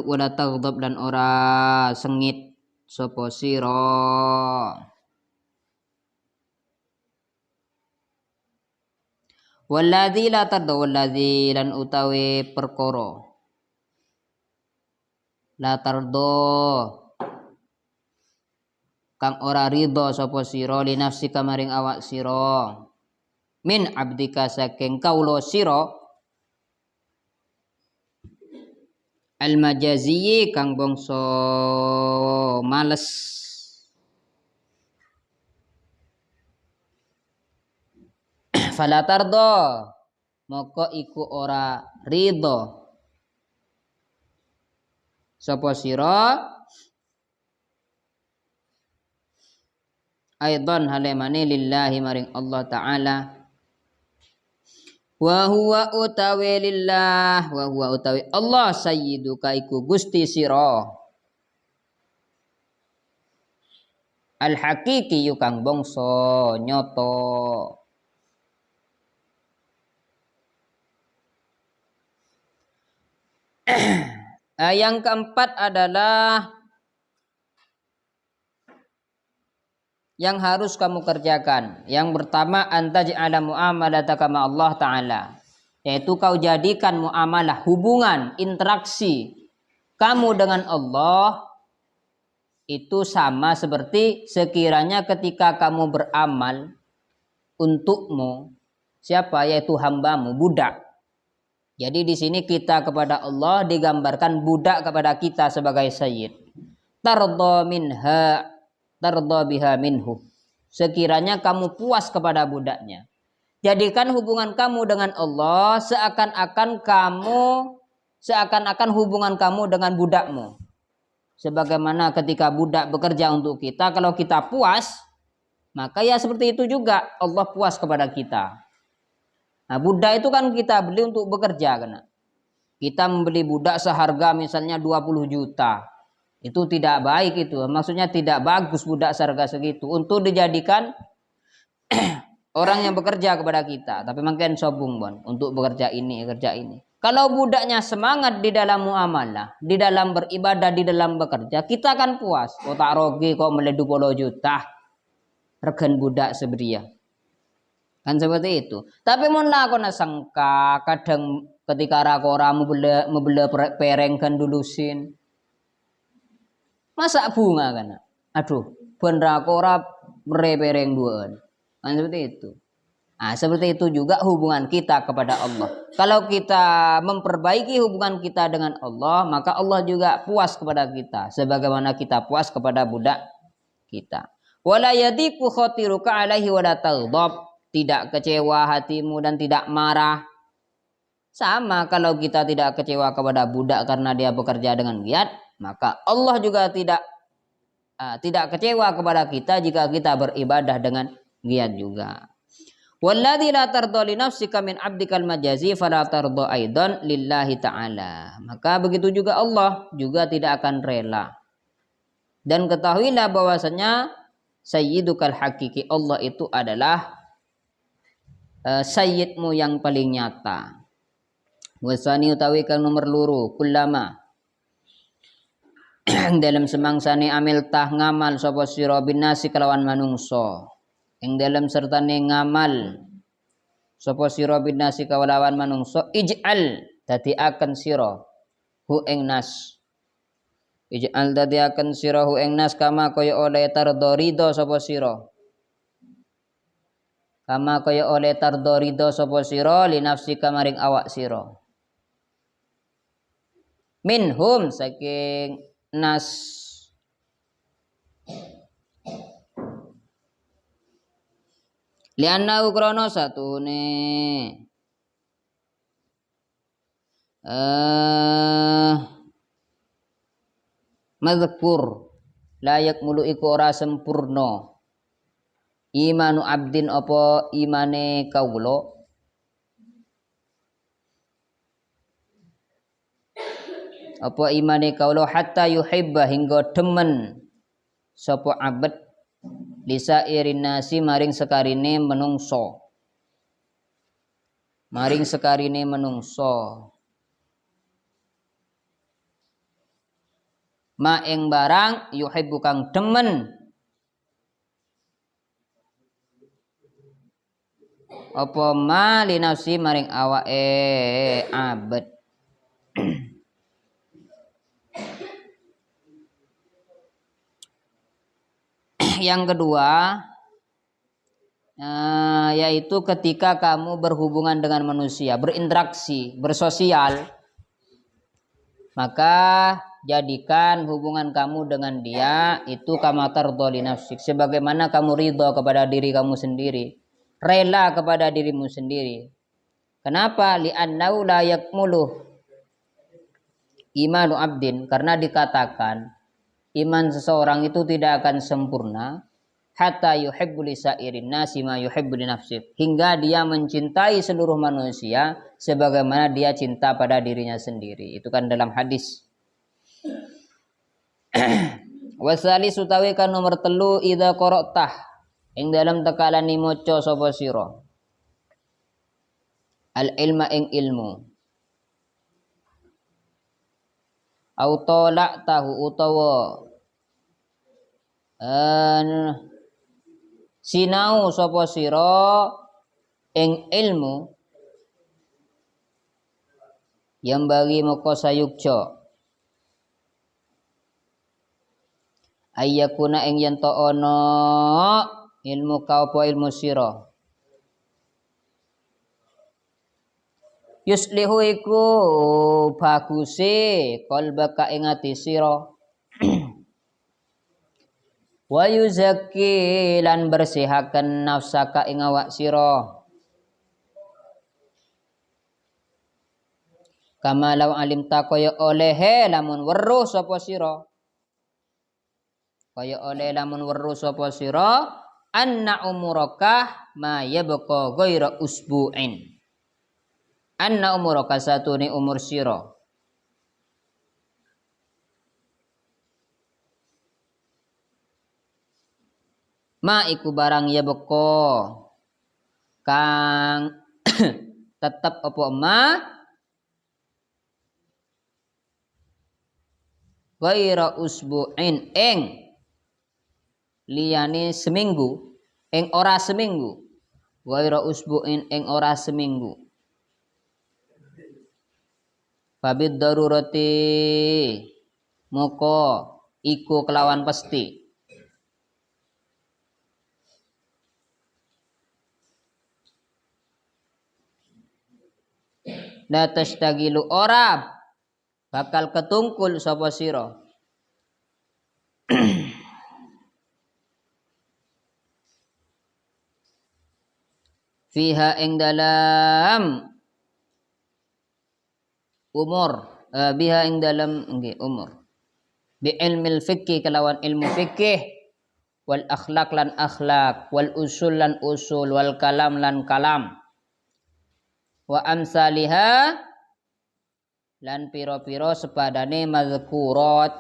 wala taghdab dan ora sengit sapa sira walladzi la tadha walladzi lan utawi perkara La tardo kang ora ridho sapa sira li nafsika maring awak sira min abdika saking kaulo sira al majaziyi kang bangsa males fala tardo moko iku ora ridho sapa sira aidon halemane lillahi maring Allah taala wa huwa utawi lillah wa huwa utawi Allah sayyiduka iku gusti sira al hakiki yu kang bangsa nyoto. Yang keempat adalah yang harus kamu kerjakan. Yang pertama antaj'ala muamalataka ma Allah taala, yaitu kau jadikan muamalah, hubungan, interaksi kamu dengan Allah itu sama seperti sekiranya ketika kamu beramal untukmu siapa, yaitu hambamu, budak. Jadi di sini kita kepada Allah digambarkan budak kepada kita sebagai sayyid. Tardo minha tardo biha minhu. Sekiranya kamu puas kepada budaknya. Jadikan hubungan kamu dengan Allah seakan-akan hubungan kamu dengan budakmu. Sebagaimana ketika budak bekerja untuk kita, kalau kita puas, maka ya seperti itu juga Allah puas kepada kita. Nah, budak itu kan kita beli untuk bekerja kan. Kita membeli budak seharga misalnya 20 juta. Itu tidak baik itu. Maksudnya tidak bagus budak seharga segitu untuk dijadikan orang yang bekerja kepada kita. Tapi makin sobung bon untuk bekerja ini, kerja ini. Kalau budaknya semangat di dalam muamalah, di dalam beribadah, di dalam bekerja, kita akan puas. Oh tak rogi kok meledu 20 juta. Regen budak seberia. Kan seperti itu. Tapi mun lah aku nasangka kadang ketika rakora membela pereng kan dulusin. Masa bunga kan? Aduh, ben rakora pereng duaan. Kan seperti itu. Nah, seperti itu juga hubungan kita kepada Allah. Kalau kita memperbaiki hubungan kita dengan Allah, maka Allah juga puas kepada kita sebagaimana kita puas kepada budak kita. Wala yadiku khatiruka alaihi wala taghdab. Tidak kecewa hatimu dan tidak marah. Sama kalau kita tidak kecewa kepada budak karena dia bekerja dengan giat, maka Allah juga tidak kecewa kepada kita jika kita beribadah dengan giat juga. Walladzi la tarda li nafsika min 'abdikal majazi fala tarda aidan lillahi ta'ala. Maka begitu juga Allah juga tidak akan rela. Dan ketahuilah bahwasanya sayyidukal hakiki, Allah itu adalah sayyidmu yang paling nyata. Wasani utawi kang nomor loro kullama dalam semangsane amil tah ngamal sapa sira binasi kelawan manungsa. Ing dalam sertane ngamal sapa sira binasi kelawan manungsa ij'al dadi akan sira hu ing nas. Ij'al dadi akan sira hu ing nas kama kaya oleh tardo ridho sapa sira. Kama kaya oleh tardo ridho sapa sira li nafsika maring awak sira. Minhum saking nas. Lianna ukrono satune mazkur layak mulu iku ora sempurna imanu abdin apa imane kawula hatta yuhibba hingga demen sapa abad lisa irin nasi maring sekarine menungso ma ing barang yuhibbu kang demen apa ma li nafsi maring awake abad. Yang kedua, yaitu ketika kamu berhubungan dengan manusia, berinteraksi, bersosial, maka jadikan hubungan kamu dengan dia itu kama tardha li nafsik, sebagaimana kamu ridho kepada diri kamu sendiri, rela kepada dirimu sendiri. Kenapa? Li'annahu la yakmulu imanu abdin, karena dikatakan iman seseorang itu tidak akan sempurna hatta yuhibbu li sa'irin nasi ma yuhibbu li nafsih, hingga dia mencintai seluruh manusia sebagaimana dia cinta pada dirinya sendiri. Itu kan dalam hadis. Wasali sutawi kan nomor telu idza qara'tah ing dalam tekalani maca sapa sira al ilma ing ilmu, au tolak tahu utawa sinau sapa sira ing ilmu, yang bagi moko sayukja ayyakuna ing yen to ana ilmu ka apa ilmu sira yuslihu iku baguse qalbaka ing ati sira wa yuzakki lan bersihaken nafsaka ing awak sira kama law alimta kaya olehe lamun weruh sapa sira, kaya oleh lamun weruh sapa sira anna umuraka ma yabqa ghaira usbu'in, anna umuraka satune umur sira ma iku barang yabqa kang tetep apa ma ghaira usbu'in ing liyane seminggu, ing ora seminggu, ghaira usbu'in ing ora seminggu. Babid darurati moko iku kelawan pasti. La tastagilu ora bakal ketungkul sapa sira fiha ing dalam umur biha ing dalam nggih umur bi ilmil fikih kelawan ilmu fikih wal akhlak lan akhlak wal usul lan usul wal kalam lan kalam wa amsaliha lan piro-piro sepadane mazkurat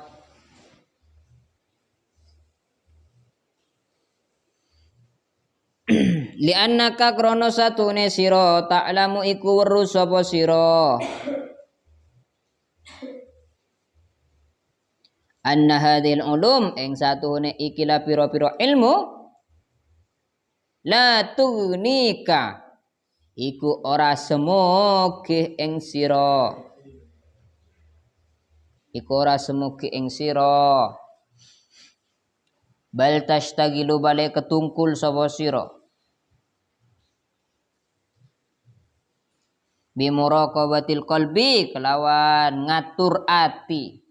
li'annaka krono satune sira ta'lamu iku weruh sapa sira anna hadhil ulum ing satune ikilah piro-piro ilmu la tughnika iku ora semugih ing sira, iku ora semugih ing sira bal tashtagilu bale ketungkul sapa sira bi muraqabatil qalbi kelawan ngatur ati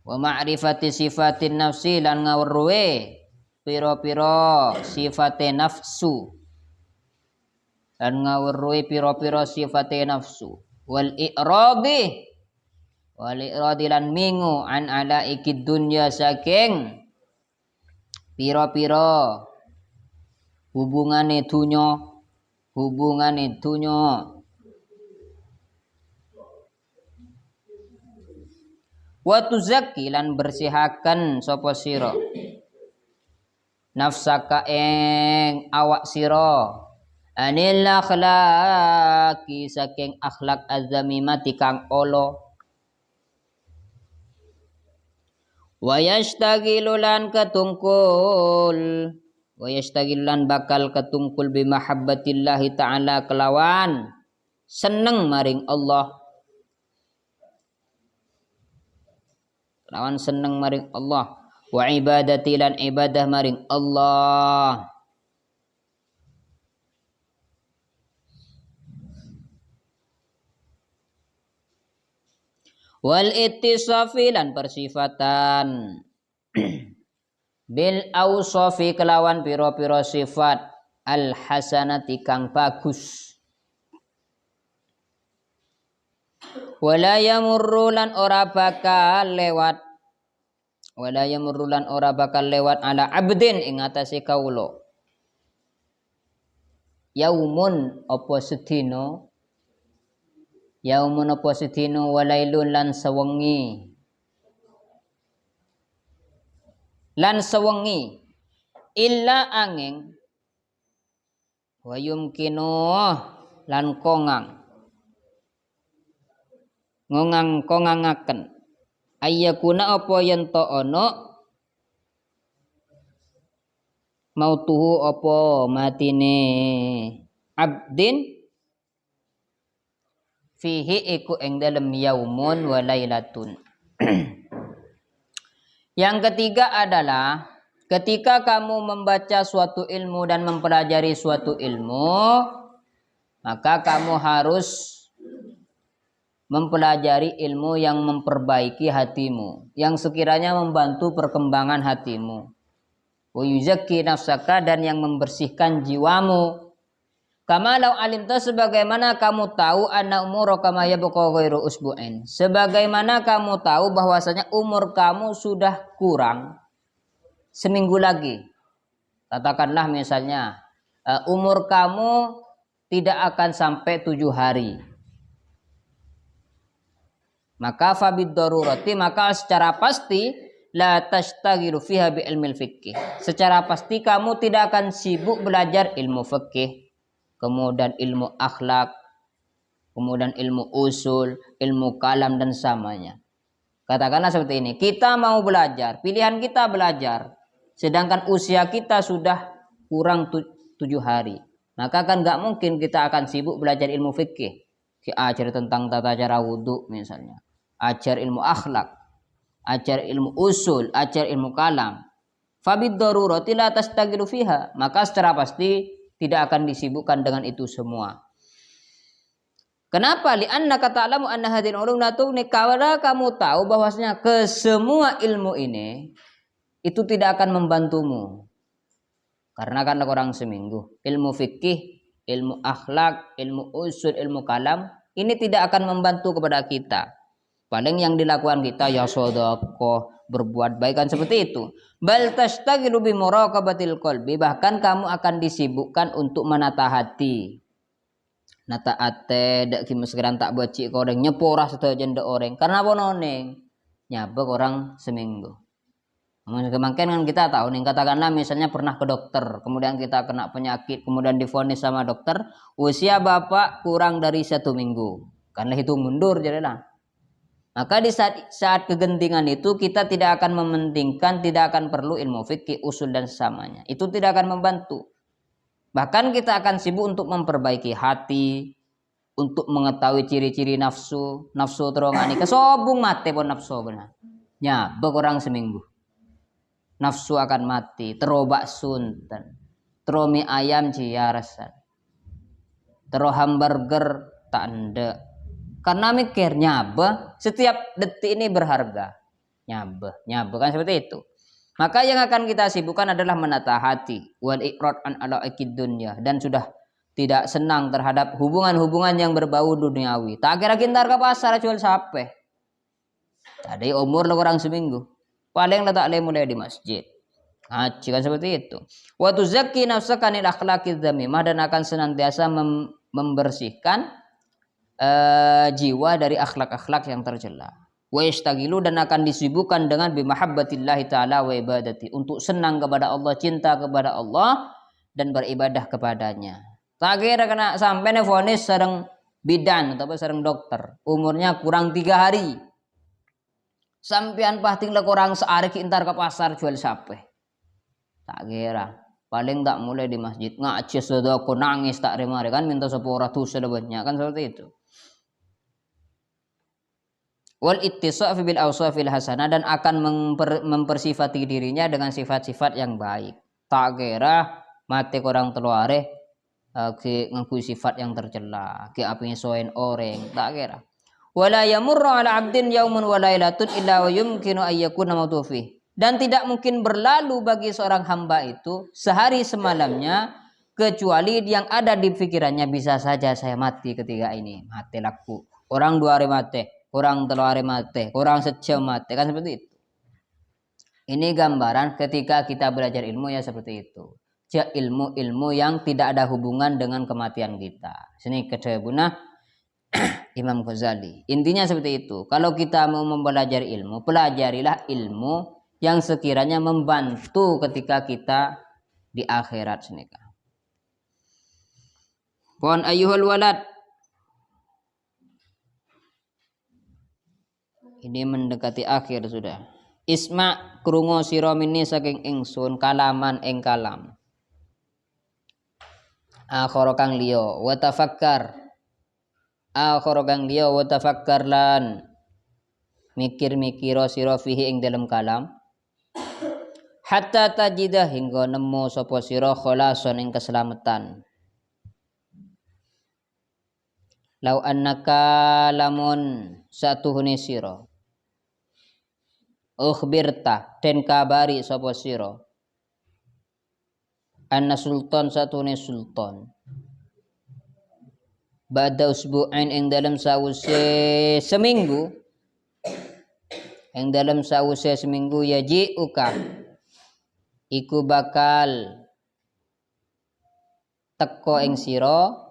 wa ma'rifati sifatin nafsi lan ngawruhe pira-pira sifate nafsu lan ngawruhe pira-pira sifate nafsu wal i'radi lan mingu an ala ikid dunya saking pira-pira hubungane dunya wa tuzakki lan bersihaken sapa sira nafsaka ing awak sira anil akhlaqi saking akhlak azamimati kang ala wa yastagilu lan ketungkul wa yastagilu lan bakal ketungkul bi mahabbatillahi ta'ala kelawan seneng maring Allah lawan seneng maring Allah, wa ibadati lan ibadah maring Allah. Wal ittisafi lan persifatan bil ausofi kelawan piro-piro sifat al hasanati kang bagus. Wala yamurru lan ora bakal lewat ala abdin ing atase kawula yaumun apa sedina walailun lan sewengi illa angin wa yumkinu lan kongangaken ayyakuna apa yen to ana mautuhu apa matine abdin fihi iku ing dalem yaumun wa lailatun. Yang ketiga adalah ketika kamu membaca suatu ilmu dan mempelajari suatu ilmu, maka kamu harus mempelajari ilmu yang memperbaiki hatimu, yang sekiranya membantu perkembangan hatimu. Wa yuzakki nafsaka dan yang membersihkan jiwamu. Kama law alimta sebagaimana kamu tahu anna umura kama yabqa ghairu usbu'in. Sebagaimana kamu tahu bahwasanya umur kamu sudah kurang seminggu lagi. Katakanlah misalnya umur kamu tidak akan sampai 7 hari. Maka fabid darurati maka secara pasti la tashtaghilu fiha bi ilmil fiqh. Secara pasti kamu tidak akan sibuk belajar ilmu fikih, kemudian ilmu akhlak, kemudian ilmu usul, ilmu kalam dan samanya. Katakanlah seperti ini, kita mau belajar, pilihan kita belajar, sedangkan usia kita sudah kurang 7 hari. Maka kan nggak mungkin kita akan sibuk belajar ilmu fikih. Ajar tentang tata cara wudhu misalnya, ajar ilmu akhlak, ajar ilmu usul, ajar ilmu kalam. Fabid darurati la tastagilu fiha, maka secara pasti tidak akan disibukkan dengan itu semua. Kenapa? Li'annaka ta'lamu anna hadhihi al-ulum la tughni, karena kamu tahu bahwasanya kesemua ilmu ini itu tidak akan membantumu. Karena kan orang seminggu. Ilmu fikih, ilmu akhlak, ilmu usul, ilmu kalam ini tidak akan membantu kepada kita. Paling yang dilakukan kita ya sedekah, berbuat baik kan seperti itu. Bal tashtaghilu bi muraqabatil qalbi, bahkan kamu akan disibukkan untuk menata hati. Nata ate dak kimuskeran tak bacik koreng nyepora sedajan dak orang. Karena apa noneng? Nyabek orang seminggu. Kemungkinan kan kita tahu nih, katakanlah misalnya pernah ke dokter, kemudian kita kena penyakit, kemudian divonis sama dokter, usia bapak kurang dari 1 minggu. Karena itu mundur jadilah. Maka di saat kegentingan itu kita tidak akan mementingkan, tidak akan perlu ilmu fikih, usul dan sesamanya. Itu tidak akan membantu. Bahkan kita akan sibuk untuk memperbaiki hati, untuk mengetahui ciri-ciri nafsu terongani. Kesobung mati pun nafsu benar. Ya, berkurang seminggu. Nafsu akan mati, terobak suntan, teromi ayam ciarasan, tero hamburger tak anda. Karena mikir nyabah setiap detik ini berharga. Nyabah kan seperti itu. Maka yang akan kita sibukkan adalah menata hati, wal iqrad an ala akid dunya, dan sudah tidak senang terhadap hubungan-hubungan yang berbau duniawi. Tak kira kintar ke pasar jual sape. Tadi umur lo kurang seminggu. Paling letak mulai di masjid. Ngaji kan seperti itu. Wa tuzakki nafsaka anil akhlaqiz dzamimah, dan akan senantiasa membersihkan jiwa dari akhlak-akhlak yang tercela. Wa yastagilu, dan akan disibukkan dengan bimahabbatillahi ta'ala wa ibadati, untuk senang kepada Allah, cinta kepada Allah dan beribadah kepadanya. Tak kira kena sampai vonis sareng bidan atau sareng dokter, umurnya kurang 3 hari. Sampean pahting le kurang seari intar ke pasar jual sape. Tak kira, paling tak mulai di masjid ngaji sedekah nangis tak remare kan minta 10 ratus sedebetnya kan seperti itu. wal ittisaf bil awsafil hasanah, dan akan mempersifati dirinya dengan sifat-sifat yang baik. Tak kira mate orang teluare ke ngaku sifat yang tercela, ke apinya soen orang, tak kira. Wala yamurru ala 'abdin yaumun wa lailatun illa wa yumkinu ayyakuna mautufi. Dan tidak mungkin berlalu bagi seorang hamba itu sehari semalamnya kecuali yang ada di pikirannya, bisa saja saya mati ketika ini, mati laku. Orang 2 hari mati, orang 3 hari mati, orang sejam mati, kan seperti itu. Ini gambaran ketika kita belajar ilmu ya seperti itu. Ilmu-ilmu yang tidak ada hubungan dengan kematian kita. Sini kedebuna Imam Ghazali. Intinya seperti itu. Kalau kita mau mempelajari ilmu, pelajarilah ilmu yang sekiranya membantu ketika kita di akhirat senika. Pon ayyuhal walad. Ini mendekati akhir sudah. Isma krungu sira minni saking ingsun kalaman ing kalam. Akhara kang liya wa tafakkar. Akhara kang liya wa tafakkar lan mikir-mikira sira fihi ing dalam kalam. Hatta tajidah hingga nemu sapa sira khalason ing keselamatan. Lau annaka lamun satuhune sira ukhbirta den kabari sapa sira anna sultan satuhune sultan ba'da usbu'ain ing dalam sause seminggu yaji'uka iku bakal teko ing sira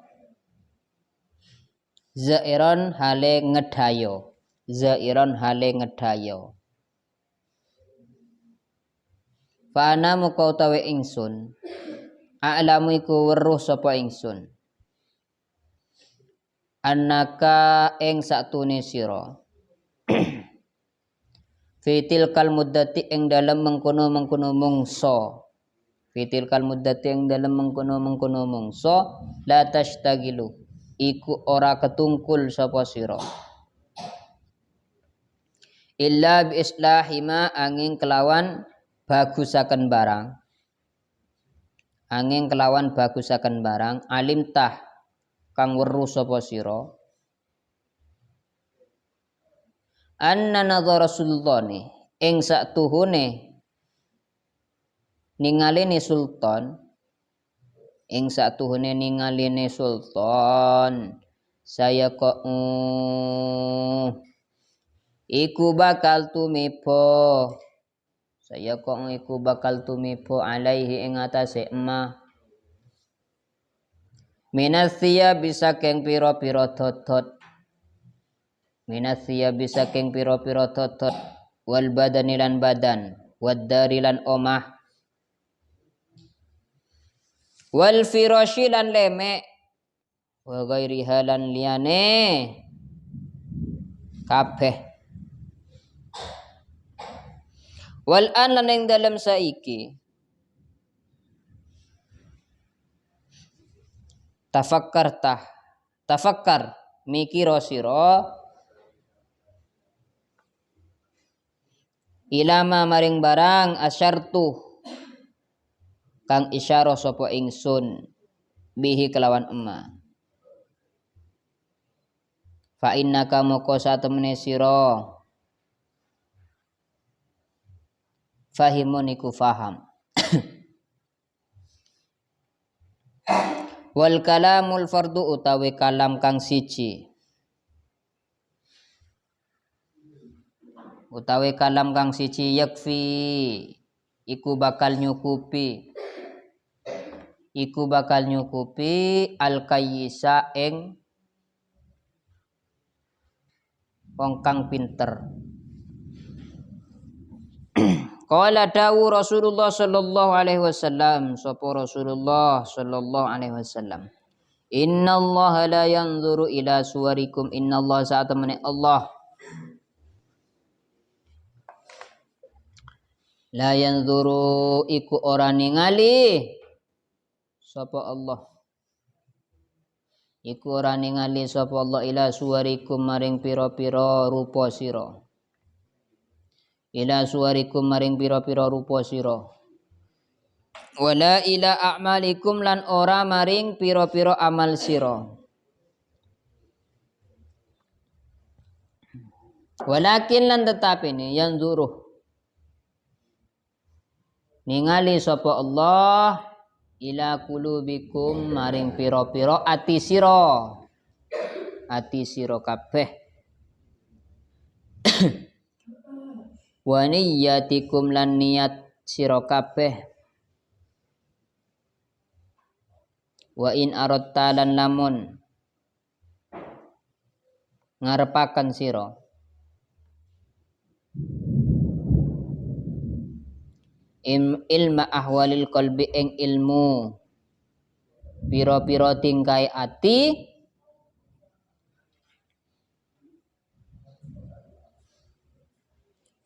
zairon hale ngedayo Fana muka utawi ingsun a'lamu iku weruh sapa ingsun annaka ing satune sira fitil kal muddati ing dalem mengkono mungso la tashtagilu iku ora ketungkul sapa sira illa bi islahima angin kelawan bagusaken barang alim tah kang weruh sapa sira anna nadhara sultani ing saktuhune ningalene sultan saya kok iku bakal tumipo alaihi ing atase emah minasya bisa keng pira-pira dodot wal badani lan badan wad dari lan omah wal firasyi lan lemek wa ghairiha lan liyane kabeh wal an lan ing dalem saiki tafakkar mikira sira ilama maring barang asyartu kang isyarah sapa ingsun bihi kelawan emma fa innaka moko satemene sira fahimun iku faham wal kalamul fardu utawi kalam kang siji yakfi iku bakal nyukupi al kayyisa ing wong kang pinter. Qala dawu Rasulullah sallallahu alaihi wasallam, sapa Rasulullah sallallahu alaihi wasallam, innallaha la yanzuru ila suwarikum, innallaha sa'atamani Allah la yanzuru iku ora ningali sapa Allah iku ora ningali sapa Allah ila suwarikum maring pira-pira rupa sira. Ila suwarikum maring pira-pira rupa sira. Wala ila a'malikum lan ora maring pira-pira amal sira. Walakin lan tetapi ni yanzuruh ningali sapa Allah ila qulubikum maring pira-pira ati sira. Ati sira kabeh. Wa niyyatikum lan niat sira kabeh. Wa in aradta lan lamun ngarepaken sira ilma ahwalil qalbi ing ilmu pira-pira tingkai ati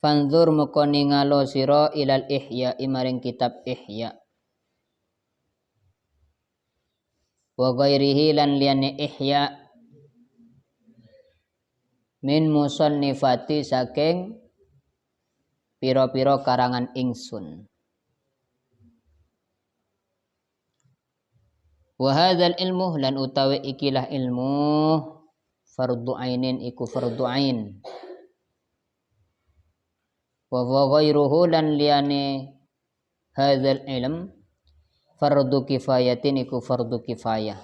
fanzur moko ningalo sira ilal ihya maring kitab ihya wa ghairihi lan liyane ihya min musannifati saking pira-pira karangan ingsun. Wa hadzal ilmu lan utawi ikilah ilmu fardhu ainin iku fardhu ain. Wa ghairuhu lan liyane hadzal ilm fardhu kifayatin iku fardhu kifayah.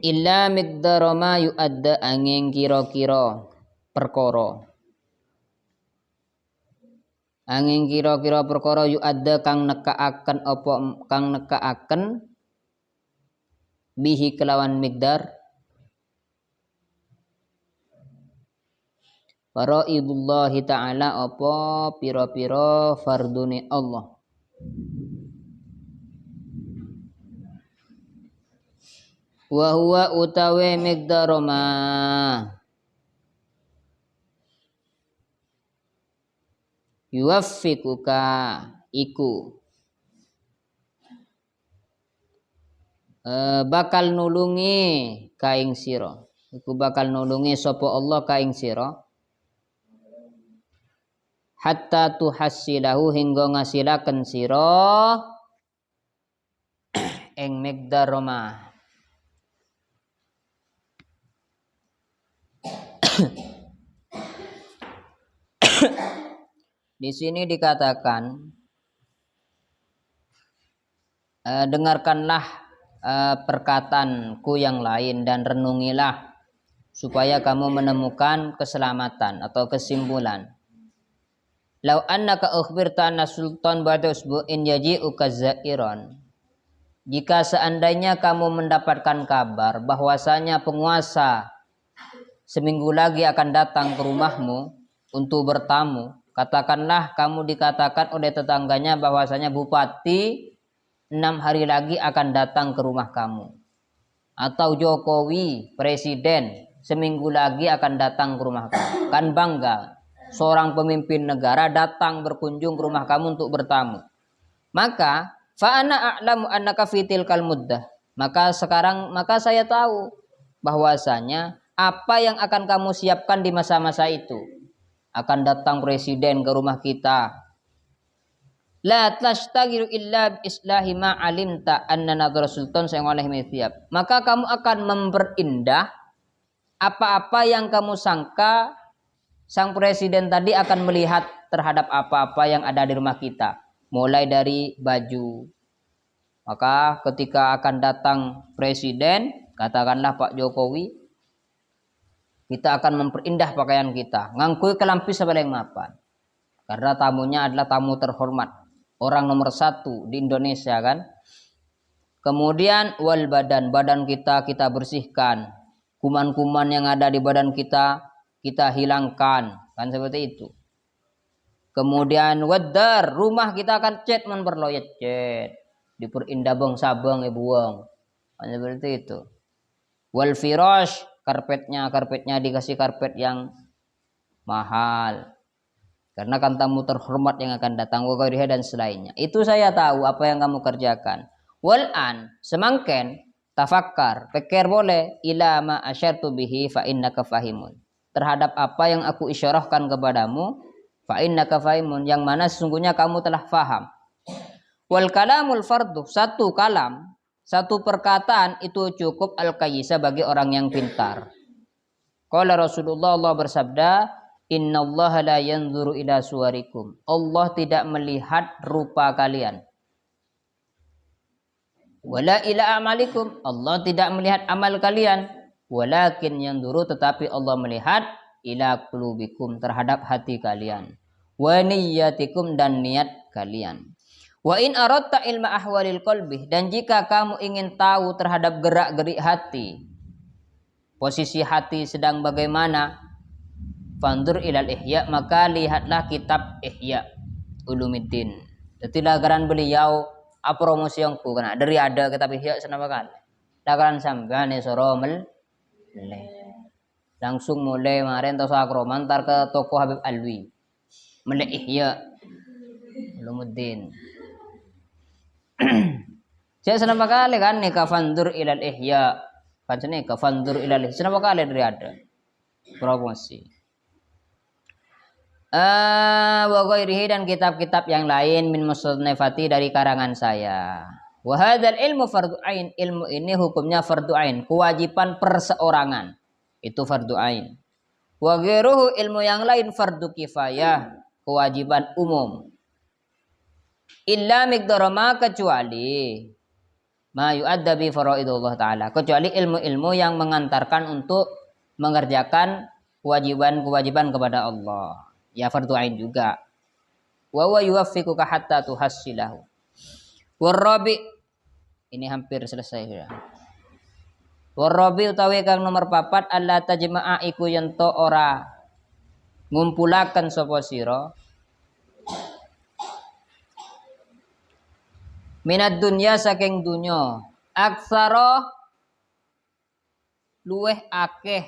Illa miqdara ma yu'adda angin kira-kira perkara. Angin kira-kira perkara yu'adda kang nekaaken apa kang nekaaken bihi kelawan miqdar faraidullahi ta'ala apa pira-pira fardune Allah. Wa huwa utawe miqdaru ma yuwaffiquka iku bakal nulungi kaing sira. Iku bakal nulungi sapa Allah kaing sira hatta tuhassilahu hingga ngasilaken sira ing miqdar ma di sini dikatakan dengarkanlah perkataanku yang lain dan renungilah supaya kamu menemukan keselamatan atau kesimpulan. Lau annaka ukhbirta anna sultan ba'da usbu'in yaji'uka za'iran. Jika seandainya kamu mendapatkan kabar bahwasanya penguasa seminggu lagi akan datang ke rumahmu untuk bertamu, katakanlah kamu dikatakan oleh tetangganya bahwasanya bupati 6 hari lagi akan datang ke rumah kamu. Atau Jokowi, presiden, seminggu lagi akan datang ke rumah kamu. Kan bangga, seorang pemimpin negara datang berkunjung ke rumah kamu untuk bertamu. Maka, fa'ana a'lamu annaka fitil kal muddah. Maka saya tahu bahwasanya apa yang akan kamu siapkan di masa-masa itu. Akan datang presiden ke rumah kita. La tashtagiru illa islahi ma alimta anna nadhara sultan sayalaihi mithyab. Maka kamu akan memperindah apa-apa yang kamu sangka sang presiden tadi akan melihat terhadap apa-apa yang ada di rumah kita. Mulai dari baju. Maka ketika akan datang presiden, katakanlah Pak Jokowi, kita akan memperindah pakaian kita. Ngangkui kelampi sebaling mapan. Karena tamunya adalah tamu terhormat. Orang nomor 1 di Indonesia kan. Kemudian wal badan kita bersihkan. Kuman-kuman yang ada di badan kita hilangkan. Kan seperti itu. Kemudian wadar, rumah kita akan cat memperloyat cat. Diperindah bang sabang buang. Kan seperti itu. Wal firash, karpetnya dikasih karpet yang mahal. Karena kan tamu terhormat yang akan datang dan selainnya. Itu saya tahu apa yang kamu kerjakan. Wal an semangken tafakkar, pikir boleh ila ma asyartu bihi fa innaka fahimun. Terhadap apa yang aku isyarahkan kepadamu, fa innaka fahimun, yang mana sesungguhnya kamu telah faham. Wal kalamul fardu, satu kalam, satu perkataan itu cukup al-qayyisa bagi orang yang pintar. Qala Rasulullah, Allah bersabda, innallaha la yanzuru ila suwarikum. Allah tidak melihat rupa kalian. Wala ila amalikum, Allah tidak melihat amal kalian. Walakin yanzuru, tetapi Allah melihat ila qulubikum, terhadap hati kalian. Wa niyyatikum, dan niat kalian. Wa in aradta ilma ahwalil qalbi, dan jika kamu ingin tahu terhadap gerak-gerik hati, posisi hati sedang bagaimana, fandur ilal ihya, maka lihatlah kitab Ihya Ulumuddin. Jadi lagaran beliau promosi yang ku kena dari ada kitab Ihya senapa kan. Lagaran sampean soro meleh. Langsung mulai kemarin tos akroman tar ke toko Habib Alwi. Meleh Ihya Ulumuddin. Saya senapa kali kan nih kafandur ilal ihya. Kan sini kafandur ilal ihya. Senapa kali dari ada promosi. Wa ghairihi, dan kitab-kitab yang lain min musannafati, dari karangan saya. Wa hadzal ilmu fardhu ain, ilmu ini hukumnya fardhu ain, kewajiban perseorangan. Itu fardhu ain. Wa ghairuhu, ilmu yang lain fardhu kifayah, kewajiban umum. Illa miqdara ma, kecuali ma yu'adda bi faraidullah ta'ala, kecuali ilmu-ilmu yang mengantarkan untuk mengerjakan kewajiban-kewajiban kepada Allah. Ya fardhu ain juga. Wa huwa yuwaffiquka hatta tuhassilahu. Warabi, ini hampir selesai sudah. Warabi utawi kang nomor 4, alla tajma'a iku yento ora ngumpulaken sapa sira minad dunya, saking dunya, aksara luweh akeh,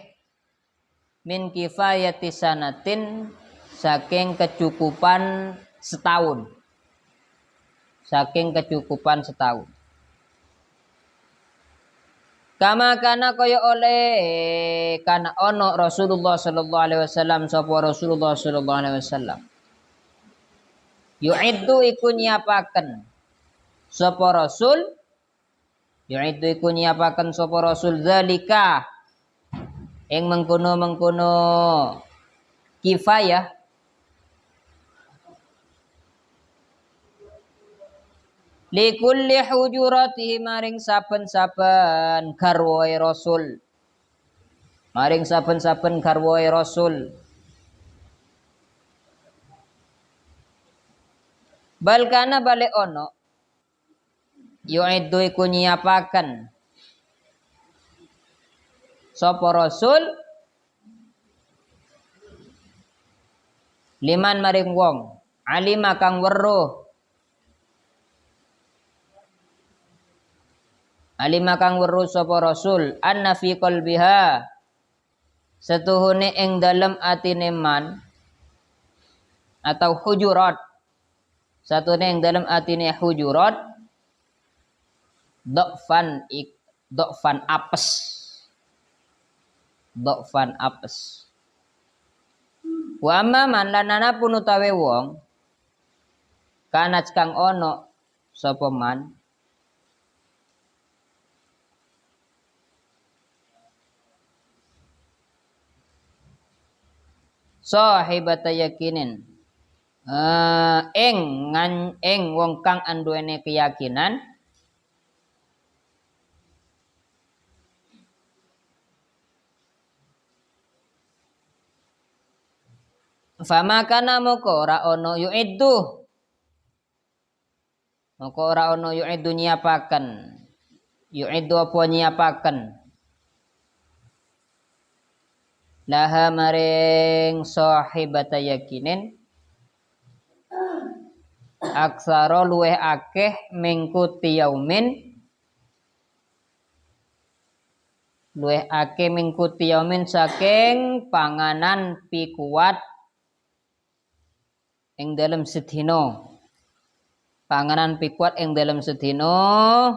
min kifayati sanatin, saking kecukupan setahun. Saking kecukupan setahun. Kama kana kaya oleh kana ono Rasulullah sallallahu alaihi wasallam, sapa Rasulullah sallallahu alaihi wasallam. Yu'iddu iku nyiapaken sapa Rasul, yu'iddu iku nyiapaken sapa Rasul zalika ing mengkono-mengkono kifayah, likulli hujuratihi, maring saben-saben garwae Rasul, maring saben-saben garwae Rasul. Bal kana balik ono yu'iddu iku nyiapaken sapa Rasul liman maring wong alima kang weruh, alima kang weruh sapa Rasul anna fi qalbiha, setuhune ing dalem atine man, atau hujurat, satune ing dalem atine hujurat, dokfan apes, dokfan apes. Wa amma man lanana pun utawe wong kanat kang ono sapa man sahibata yakinin, ing wong kang anduweni keyakinan, fama kana moko ora ono yu'iddu, moko ora ono yu'iddu nyiapaken, yu'iddu apa nyiapaken, laha maring sahibata yakinin, aksara luweh akeh mingkuti yaumin, luweh akeh mingkuti yaumin saking panganan pikuat ing dalam sedina, panganan pikuat ing dalam sedina,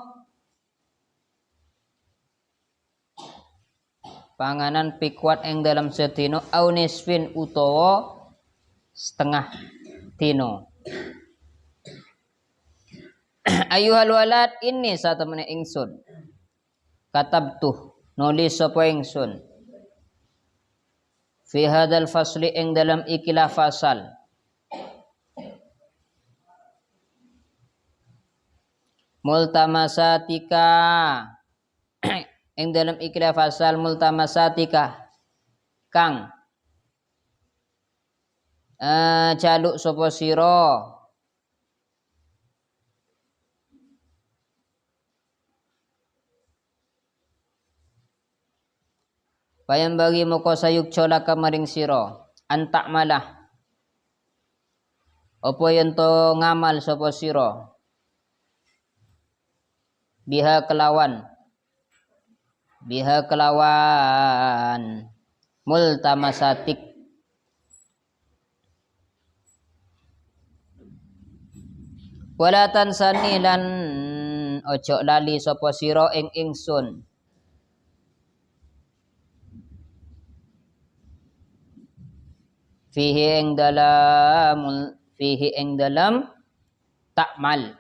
panganan pikuat ing dalam sedina au nisfin utawa setengah dina. Ayuhal walad ini satemene ingsun katabtuh nulis sapa ingsun fi hadzal fasli ing dalam ikilah fasal multamasatika ing dalam ikilah fasal multamasatika kang jaluk sapa sira Bayam bagi moko sayuk cola kamaring sira antak malah apa yen to ngamal sapa sira biha kelawan multamasatik wala tansani lan ojo lali sapa sira ing ingsun fihi ing dalam takmal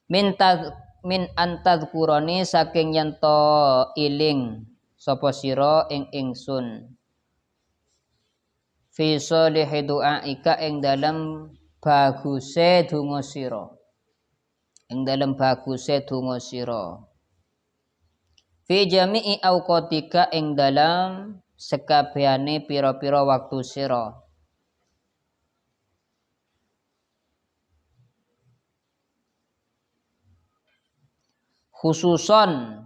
min antadkurani saking yen to iling sapa sira ing ingsun fi sholihi du'aika ing dalam baguse donga sira fi jami'i auqatika ing dalam sekabehane pira-pira waktu sira khususon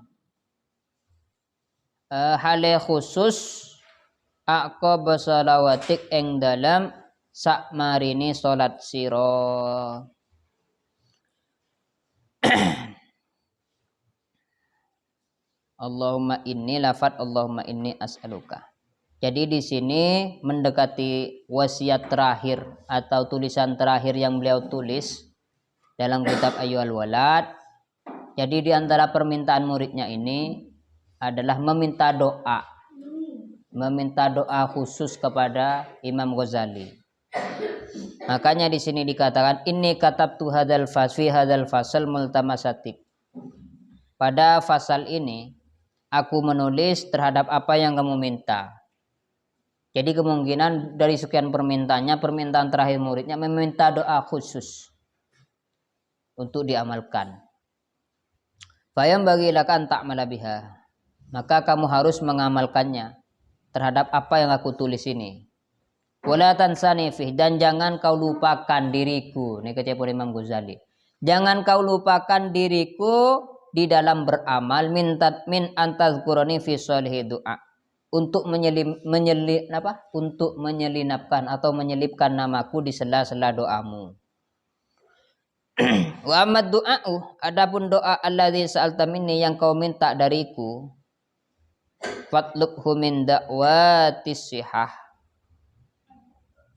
hale khusus aqaba shalawatik ing dalam sakmarini salat sira Allahumma inni as'aluka. Jadi di sini mendekati wasiat terakhir atau tulisan terakhir yang beliau tulis dalam kitab Ayyuhal Walad. Jadi di antara permintaan muridnya ini adalah meminta doa khusus kepada Imam Ghazali. Makanya di sini dikatakan inni katabtu hadzal fasal multamasatik. Pada fasal ini aku menulis terhadap apa yang kamu minta. Jadi kemungkinan dari sekian permintaan terakhir muridnya meminta doa khusus untuk diamalkan. Bayam bagilah kan tak malabiha. Maka kamu harus mengamalkannya terhadap apa yang aku tulis ini. Wala tansani fih, dan jangan kau lupakan diriku. Ini kecapun Imam Ghazali. Jangan kau lupakan diriku di dalam beramal min antazkurani fi sholihi du'a untuk menyelinapkan atau menyelipkan namaku di sela-sela doamu. Wa amad du'a'u, adapun doa alladzi sa'alta minni yang kau minta dariku, fatlubhu min da'watis sihah,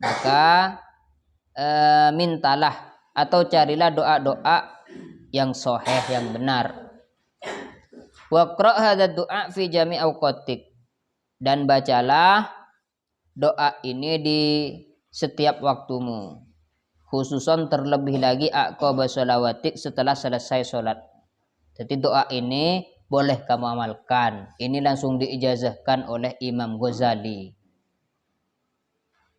maka mintalah atau carilah doa-doa yang sahih, yang benar. Waqra' hadzal du'a fi jami' awqatik, dan bacalah doa ini di setiap waktumu, khususan terlebih lagi aqaba shalawatik, setelah selesai sholat. Jadi doa ini boleh kamu amalkan. Ini langsung diijazahkan oleh Imam Ghazali.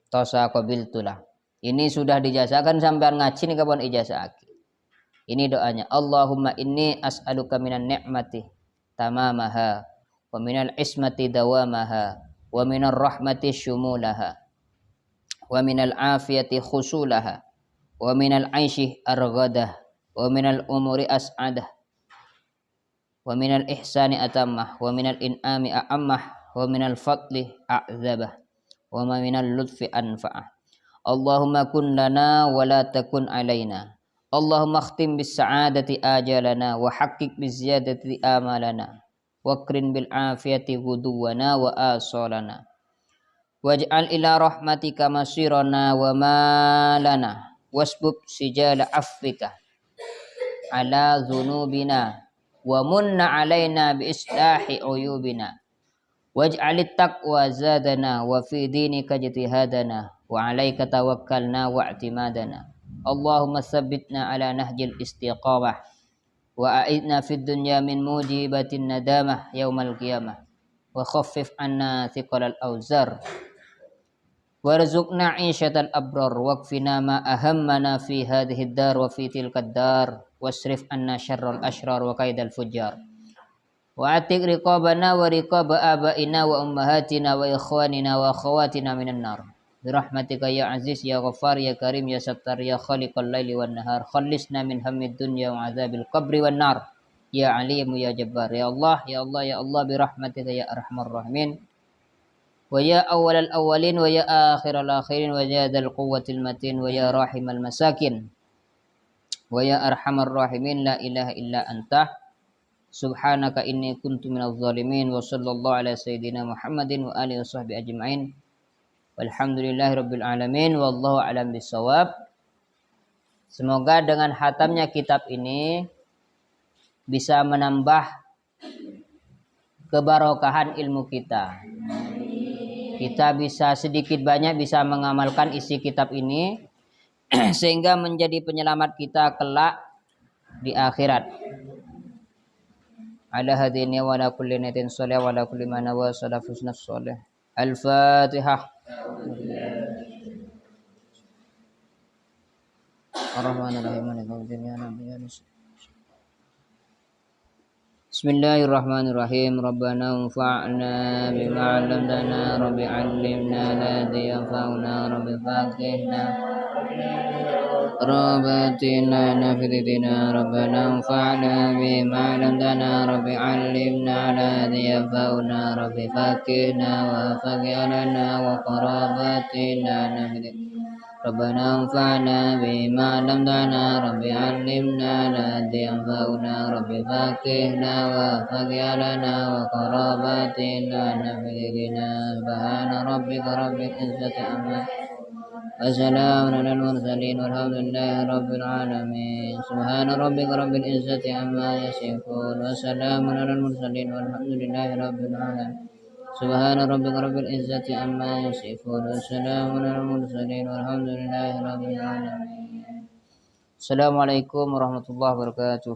Tosa qabiltulah. Ini sudah dijazahkan sampai ngaji nih kapan ijazah. Ini doanya. Allahumma inni as'aluka minan ni'mati tamamaha wa minal ismati dawamaha wa minar rahmati syumulaha wa minal afiyati khusulaha wa minal aishi arghadah wa minal umuri as'adah wa minal ihsani atammah wa minal in'ami a'ammah wa minal fadli a'zabah wa ma minal lutfi anfa'ah. Allahumma kun lana wa la takun alaina. Allahumma khtim bis sa'adati ajalana wa haqiq biz ziyadati amalana wa akrim bil afiyati ghuduwana wa asalana waj'al ila rahmatika masirana wa malana wasbub sijala affika ala dhunubina wa munna alaina bi islahi uyubina waj'alit taqwa zadana wa fi dinika jitihadana wa 'alaika tawakkalna wa i'timadana Allahumma tsabbitna ala nahjil istiqamah wa a'idna fid dunya min mujibatin nadamah yaumal qiyamah wa khaffif anna thiqalal auzar warzuqna 'isyatal abrar waqfina ma ahammana fi hadhihi ad-dar wa fi tilkad dar wasrif anna syarral asyrar wa kaidal fujjar wa atiq riqabana wa riqaba abaina wa ummahatina wa ikhwanina wa akhawatina minan nar birahmatika ya aziz ya ghaffar ya karim ya sattar ya khaliqal laili wan nahar khallisna min hammid dunya wa azabil qabri wan nar ya alim ya jabbar ya Allah ya Allah ya Allah birahmatika ya arhamar rahimin wa ya awwalal awwalin wa ya akhiral akhirin wa ya dzal quwwatil matin wa ya rahimal masakin wa ya arhamar rahimin la ilaha illa anta subhanaka inni kuntu minadh zalimin wa sallallahu ala sayyidina Muhammadin wa alihi washabbihi ajmain walhamdulillahi rabbil alamin wallahu alam bisawab. Semoga dengan hatamnya kitab ini bisa menambah kebarokahan ilmu kita. Kita bisa sedikit banyak bisa mengamalkan isi kitab ini sehingga menjadi penyelamat kita kelak di akhirat. Ala hadini wa ala kulli niyatin sholih wa ala kulli ma nawa salafus sholih. Al-Fatihah. Bismillahirrahmanirrahim. Rabbana anfa'na bima 'allamtana rabbi 'allimna alladhi yanfa'una rabbi faqihna ربنا نفردنا ربنا انفعنا بما علمتنا رب علمنا الذي ينفعنا رب فكرنا وفق لنا وقراباتنا نفرد ربنا انفعنا بما علمتنا رب علمنا الذي ينفعنا رب فكرنا وفق لنا وقراباتنا نفردنا سبحان ربك رب العزة عما وسلام على المرسلين والحمد لله رب العالمين سبحان ربك رب العزة عما يصفون وسلام على المرسلين والحمد لله رب العالمين سبحان ربك رب العزة عما يصفون وسلام على المرسلين والحمد لله رب العالمين. Assalamualaikum warahmatullahi wabarakatuh.